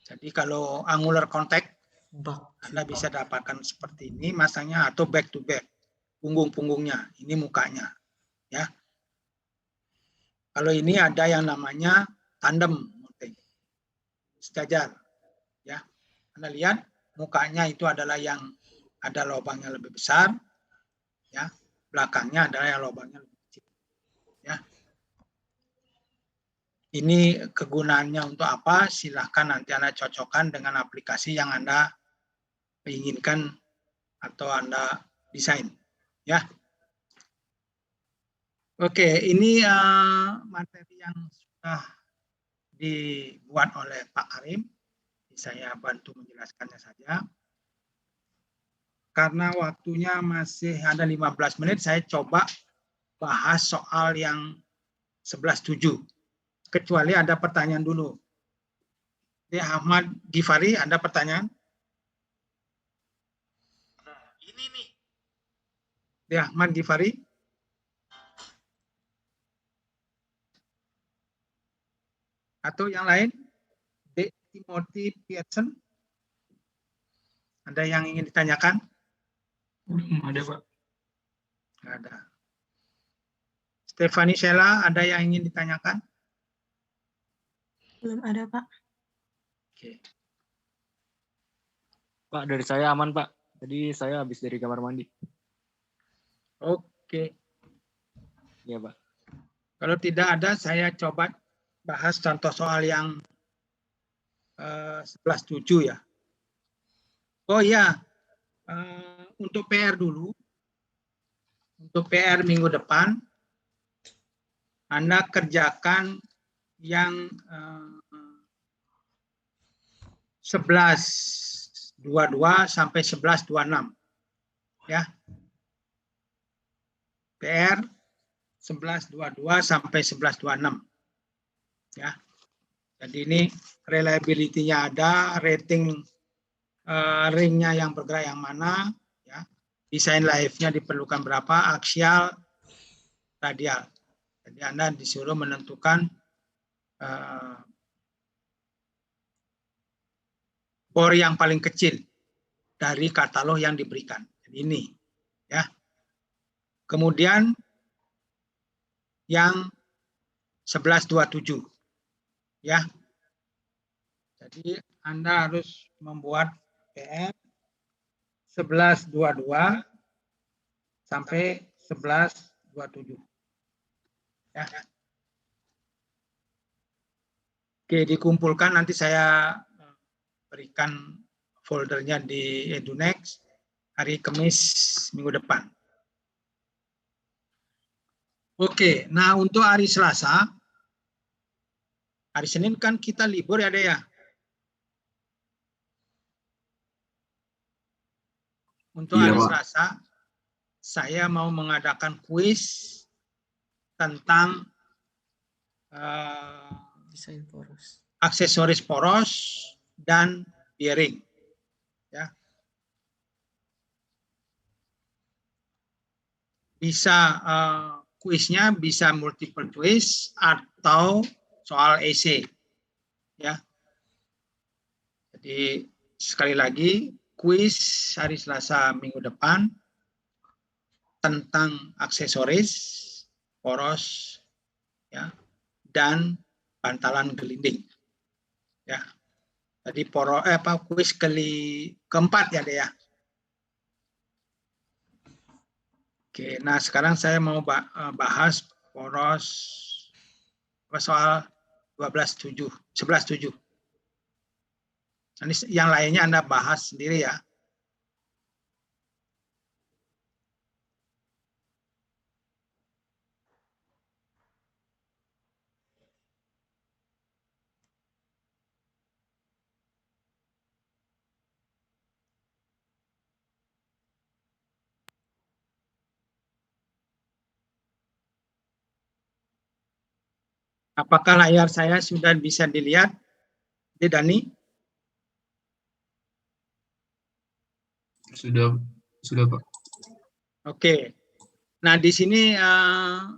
Jadi kalau angular contact Anda bisa dapatkan seperti ini masangnya, atau back to back, punggung-punggungnya, ini mukanya, ya. Kalau ini ada yang namanya tandem mounting, sejajar, ya. Anda lihat mukanya itu adalah yang ada lubangnya lebih besar, ya. Belakangnya adalah yang lubangnya lebih kecil, ya. Ini kegunaannya untuk apa? Silahkan nanti Anda cocokkan dengan aplikasi yang Anda inginkan atau Anda desain. Ya. Oke, ini materi yang sudah dibuat oleh Pak Karim. Saya bantu menjelaskannya saja. Karena waktunya masih ada 15 menit, saya coba bahas soal yang 11.7. Kecuali ada pertanyaan dulu. Ya, Ahmad Gifari, ada pertanyaan? Nah, ini nih. Ya, Ahmad Gifari. Atau yang lain? Timothy Pearson. Ada yang ingin ditanyakan? Ada, Pak. Nggak ada. Stefani Sheila, ada yang ingin ditanyakan? Belum ada, Pak. Oke. Pak, dari saya aman, Pak. Tadi saya habis dari kamar mandi. Oke. Iya, Pak. Kalau tidak ada, saya coba bahas contoh soal yang 11.7 ya. Oh iya, untuk PR dulu. Untuk PR minggu depan, Anda kerjakan yang 11.22 sampai 11.26. Ya. PR 11.22 sampai 11.26. Ya. Jadi ini reliability-nya ada, rating ringnya yang bergerak yang mana, ya. Desain live-nya diperlukan berapa, aksial, radial. Jadi Anda disuruh menentukan bor yang paling kecil dari katalog yang diberikan. Jadi ini, ya. Kemudian yang 11.27, ya. Jadi Anda harus membuat PR 11.22 sampai 11.27. Ya. Oke, dikumpulkan, nanti saya berikan foldernya di EduNext hari Kamis minggu depan. Oke, nah untuk hari Selasa, hari Senin kan kita libur ya, Dek ya. Untuk hari Selasa, saya mau mengadakan kuis tentang Desain poros. aksesoris poros dan bearing. Ya. Bisa kuisnya bisa multiple choice atau soal essay. Ya. Jadi sekali lagi, kuis hari Selasa minggu depan tentang aksesoris, poros, ya, dan bantalan gelinding. Ya. Jadi kuis keempat ya, Dek ya. Oke, nah sekarang saya mau bahas poros soal 11.7. Nanti yang lainnya Anda bahas sendiri ya. Apakah layar saya sudah bisa dilihat, Dani? Sudah, Pak. Oke. Nah, di sini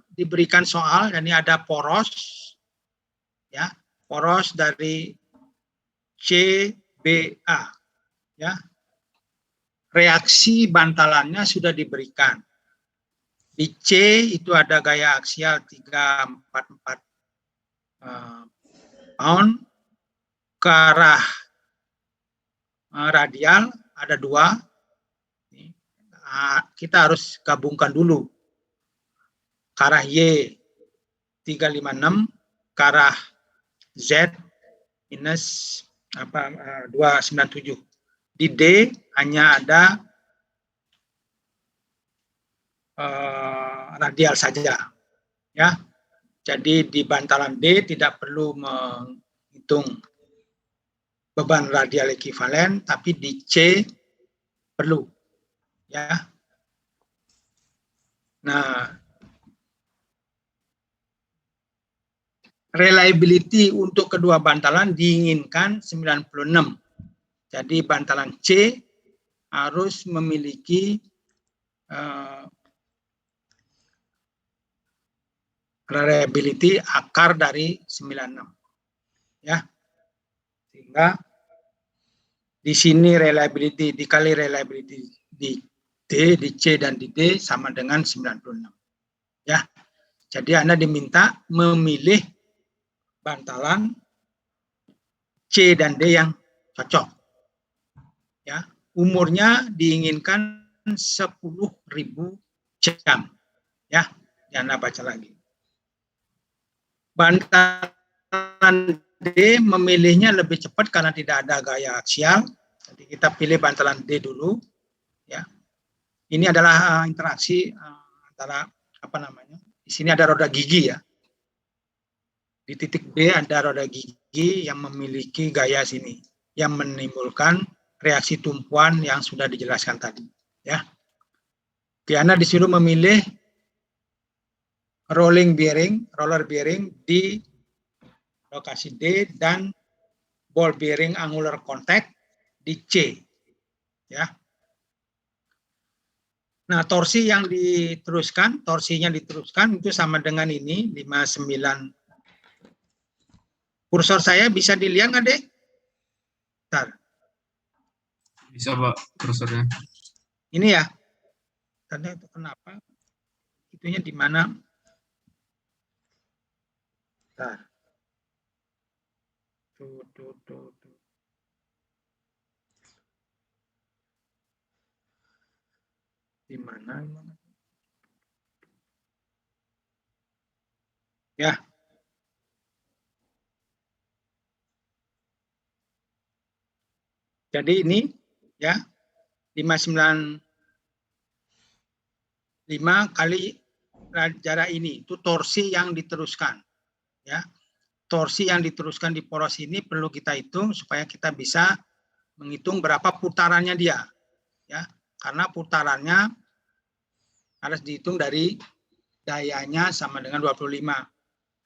diberikan soal, ini ada poros, ya, poros dari CBA, ya. Reaksi bantalannya sudah diberikan. Di C itu ada gaya aksial 344 pound, ke arah radial ada 2. Kita harus gabungkan dulu. Ke arah Y 356, ke arah Z minus 297. Di D hanya ada radial saja, ya. Jadi di bantalan D tidak perlu menghitung beban radial ekuivalen, tapi di C perlu, ya. Nah, reliability untuk kedua bantalan diinginkan 96. Jadi bantalan C harus memiliki reliability akar dari 96. Ya. Sehingga di sini reliability dikali reliability di D, di C dan di D sama dengan 96. Ya. Jadi Anda diminta memilih bantalan C dan D yang cocok. Ya, umurnya diinginkan 10.000 jam. Ya, Anda baca lagi. Bantalan D memilihnya lebih cepat karena tidak ada gaya aksial. Jadi kita pilih bantalan D dulu. Ya, ini adalah interaksi antara di sini ada roda gigi, ya. Di titik B ada roda gigi yang memiliki gaya sini, yang menimbulkan reaksi tumpuan yang sudah dijelaskan tadi. Ya, Anda disuruh memilih roller bearing di lokasi D dan ball bearing angular contact di C. Ya. Nah, torsinya diteruskan itu sama dengan ini 59. Kursor saya bisa dilihat nggak, Dek? Bentar. Bisa, Pak, kursornya. Ini ya. Tadi itu kenapa? Itunya di mana? Bentar. Tuh. Di mana? Ya. Jadi ini ya 595 kali jarak ini itu torsi yang diteruskan, ya. Torsi yang diteruskan di poros ini perlu kita hitung supaya kita bisa menghitung berapa putarannya dia, ya. Karena putarannya harus dihitung dari dayanya sama dengan 25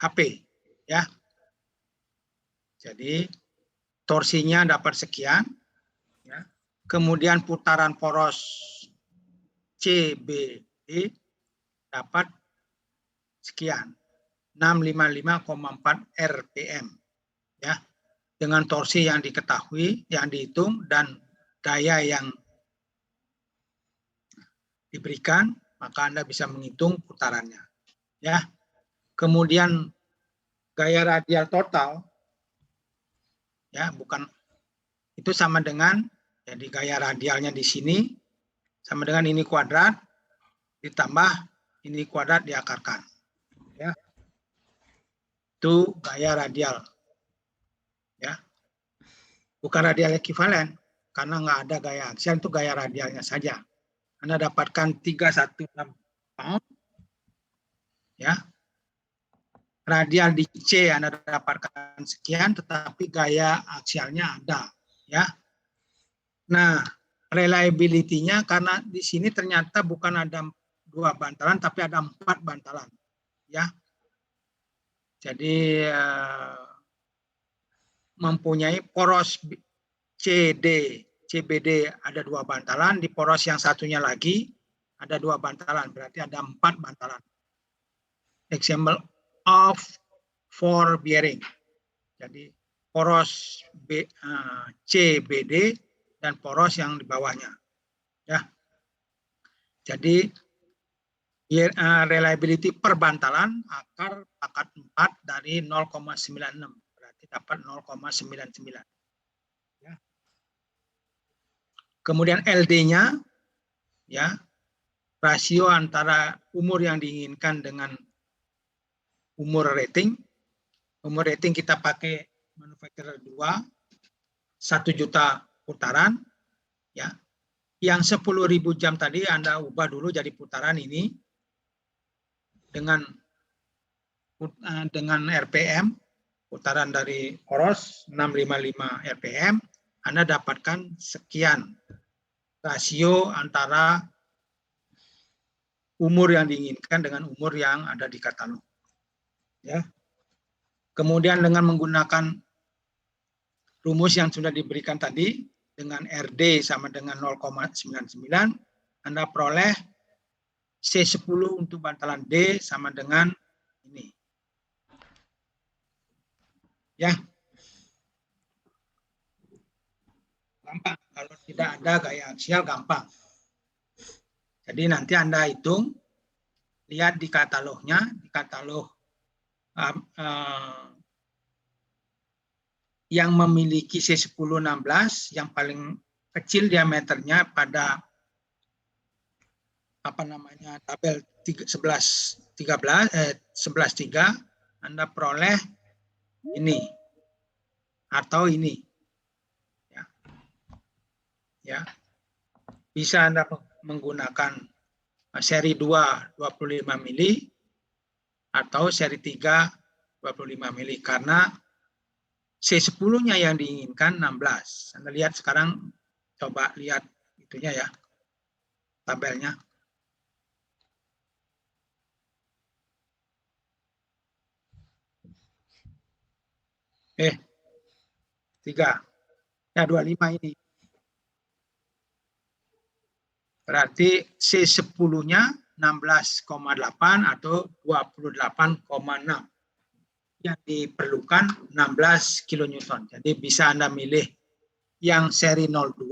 HP, ya. Jadi torsinya dapat sekian, ya. Kemudian putaran poros CBD dapat sekian, 655,4 RPM, ya. Dengan torsi yang diketahui, yang dihitung dan daya yang diberikan, maka Anda bisa menghitung putarannya, ya. Kemudian gaya radial total, ya, bukan itu sama dengan, jadi gaya radialnya di sini sama dengan ini kuadrat ditambah ini kuadrat diakarkan, ya. Itu gaya radial, ya. Bukan radial ekuivalen karena nggak ada gaya aksial, itu gaya radialnya saja. Anda dapatkan 316 pound, ya. Radial di C Anda dapatkan sekian, tetapi gaya aksialnya ada, ya. Nah, reliability-nya karena di sini ternyata bukan ada 2 bantalan, tapi ada 4 bantalan, ya. Jadi mempunyai poros CBD ada 2 bantalan, di poros yang satunya lagi ada 2 bantalan, berarti ada 4 bantalan. Example of 4 bearing. Jadi poros CBD dan poros yang di bawahnya, ya. Jadi reliability per bantalan akar pangkat 4 dari 0,96, berarti dapat 0,99. Ya. Kemudian LD-nya, ya, rasio antara umur yang diinginkan dengan umur rating, umur rating kita pakai manufacturer 2, 1 juta putaran, ya. Yang 10.000 jam tadi Anda ubah dulu jadi putaran ini dengan RPM, putaran dari Oros 655 RPM, Anda dapatkan sekian rasio antara umur yang diinginkan dengan umur yang ada di katalog. Ya. Kemudian dengan menggunakan rumus yang sudah diberikan tadi, dengan RD sama dengan 0,99, Anda peroleh C10 untuk bantalan D sama dengan ini. Ya. Gampang. Kalau tidak ada gaya aksial, gampang. Jadi nanti Anda hitung, lihat di katalognya, di katalog yang memiliki C10-16, yang paling kecil diameternya pada tabel 11.3, Anda peroleh ini atau ini. Ya. Bisa Anda menggunakan seri 2 25 mili atau seri 3 25 mili karena C10-nya yang diinginkan 16. Anda lihat sekarang, coba lihat itunya ya, tabelnya. Tiga. Ya, 25 ini. Berarti C10-nya 16,8 atau 28,6. Yang diperlukan 16 kilonewton. Jadi bisa Anda milih yang seri 02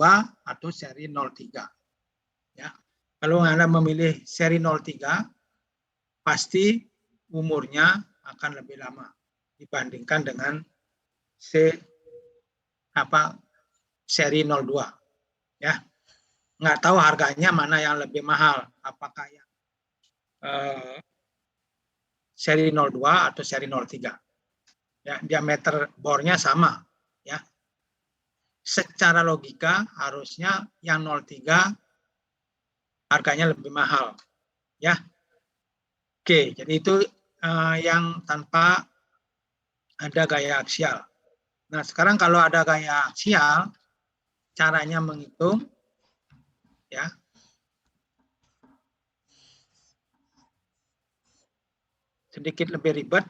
atau seri 03. Ya. Kalau Anda memilih seri 03, pasti umurnya akan lebih lama dibandingkan dengan seri 02. Ya. Nggak tahu harganya mana yang lebih mahal, apakah yang seri 02 atau seri 03. Ya, diameter bornya sama, ya. Secara logika harusnya yang 03 harganya lebih mahal, ya. Oke, jadi itu yang tanpa ada gaya aksial. Nah, sekarang kalau ada gaya aksial, caranya menghitung, ya. Sedikit lebih ribet.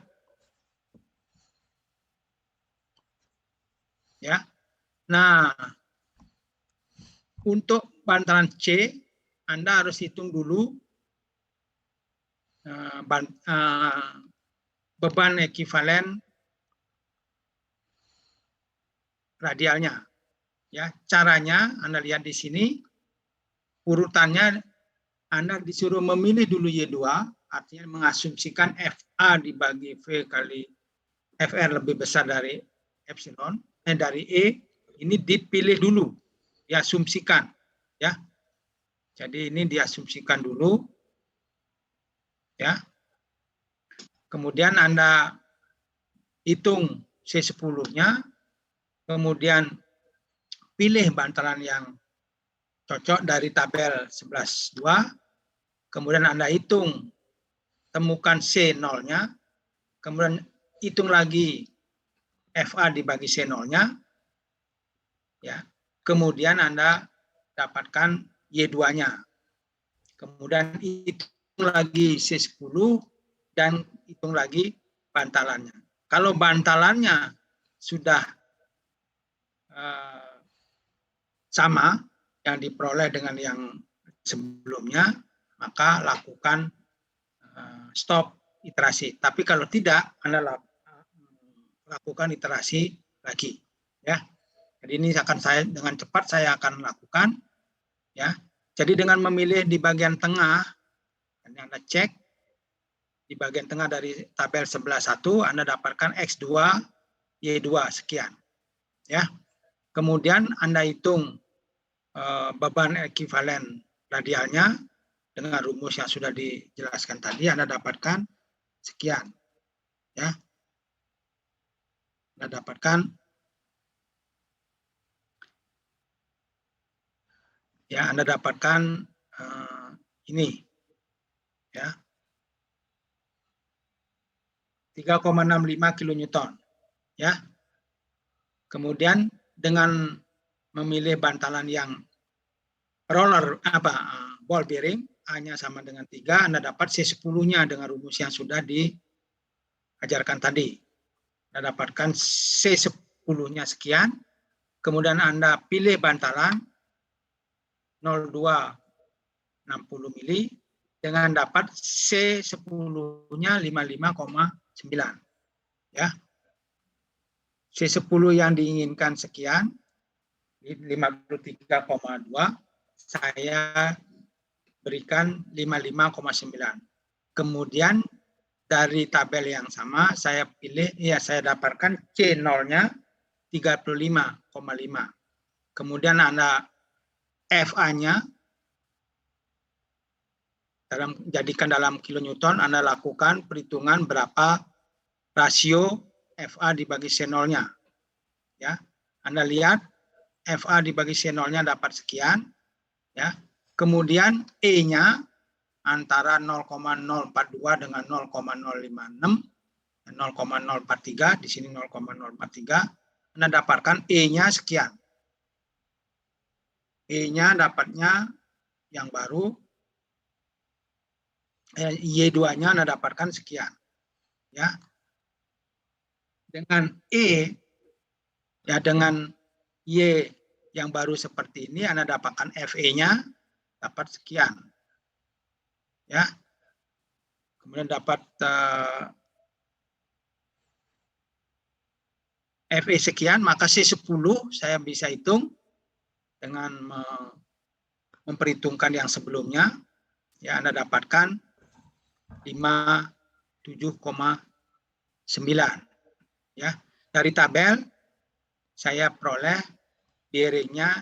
Ya. Nah, untuk bantalan C, Anda harus hitung dulu beban ekivalen radialnya. Ya, caranya Anda lihat di sini, urutannya Anda disuruh memilih dulu Y2, artinya mengasumsikan FA dibagi V kali FR lebih besar dari epsilon. Dari E, ini dipilih dulu, diasumsikan, ya. Jadi ini diasumsikan dulu, ya. Kemudian Anda hitung C10-nya, kemudian pilih bantalan yang cocok dari tabel 11.2, kemudian Anda hitung, temukan C0-nya, kemudian hitung lagi FA dibagi C0-nya, ya. Kemudian Anda dapatkan Y2-nya. Kemudian hitung lagi C10 dan hitung lagi bantalannya. Kalau bantalannya sudah sama yang diperoleh dengan yang sebelumnya, maka lakukan stop iterasi. Tapi kalau tidak, Anda lakukan iterasi lagi, ya. Jadi ini akan dengan cepat saya akan lakukan, ya. Jadi dengan memilih di bagian tengah, Anda cek di bagian tengah dari tabel 11.1, Anda dapatkan X2 Y2 sekian, ya. Kemudian Anda hitung beban ekivalen radialnya dengan rumus yang sudah dijelaskan tadi, Anda dapatkan sekian, ya. Anda dapatkan ya, Anda dapatkan ini ya, 3,65 kilonewton ya. Kemudian dengan memilih bantalan yang roller ball bearing A-nya sama dengan 3, Anda dapat C10-nya dengan rumus yang sudah diajarkan tadi. Anda dapatkan C10-nya sekian, kemudian Anda pilih bantalan 0,260 mili dengan dapat C10-nya 55,9 ya. C10 yang diinginkan sekian 53,2, saya berikan 55,9. Kemudian dari tabel yang sama saya pilih, ya saya dapatkan C0-nya 35,5. Kemudian Anda FA-nya jadikan dalam kilonewton, Anda lakukan perhitungan berapa rasio FA dibagi C0-nya. Ya, Anda lihat FA dibagi C0-nya dapat sekian, ya. Kemudian E-nya antara 0,042 dengan 0,056, 0,043, di sini 0,043, Anda dapatkan E-nya sekian. E-nya dapatnya yang baru, Y2-nya Anda dapatkan sekian. Ya. Dengan E, ya dengan Y yang baru seperti ini, Anda dapatkan FE-nya dapat sekian. Ya. Kemudian dapat FE sekian, maka C10 saya bisa hitung dengan memperhitungkan yang sebelumnya. Ya, Anda dapatkan 57,9. Ya, dari tabel saya peroleh bearingnya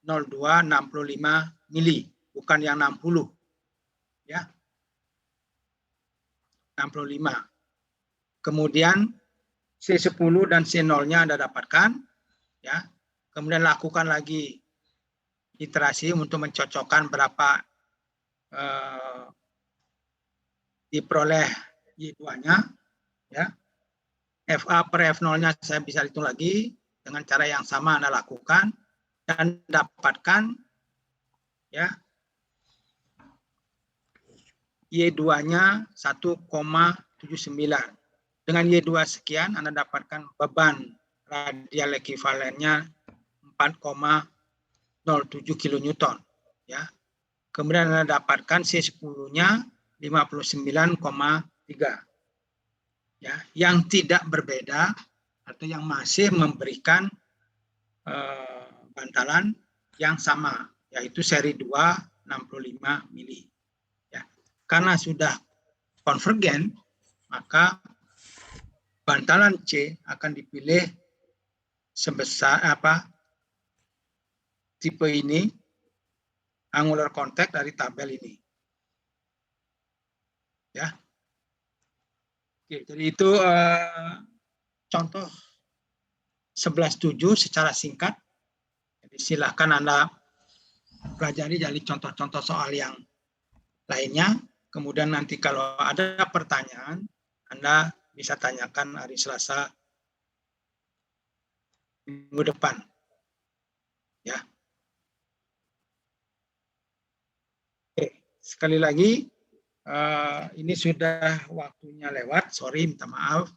0,265 mili, bukan yang 60. Ya. 65. Kemudian C10 dan C0-nya Anda dapatkan, ya. Kemudian lakukan lagi iterasi untuk mencocokkan berapa diperoleh Y2-nya, ya. FA per F0-nya saya bisa hitung lagi dengan cara yang sama Anda lakukan dan dapatkan, ya, Y2-nya 1,79. Dengan Y2 sekian Anda dapatkan beban radial ekivalennya 4,07 kilonewton, ya. Kemudian Anda dapatkan C10-nya 59,3. Ya, yang tidak berbeda atau yang masih memberikan bantalan yang sama, yaitu seri 2 65 mili. Ya. Karena sudah konvergen, maka bantalan C akan dipilih sebesar tipe ini, angular contact dari tabel ini. Ya. Oke, jadi itu contoh 11.7 secara singkat. Jadi silakan Anda pelajari dari contoh-contoh soal yang lainnya. Kemudian nanti kalau ada pertanyaan, Anda bisa tanyakan hari Selasa minggu depan. Ya. Oke, sekali lagi ini sudah waktunya lewat, sorry, minta maaf.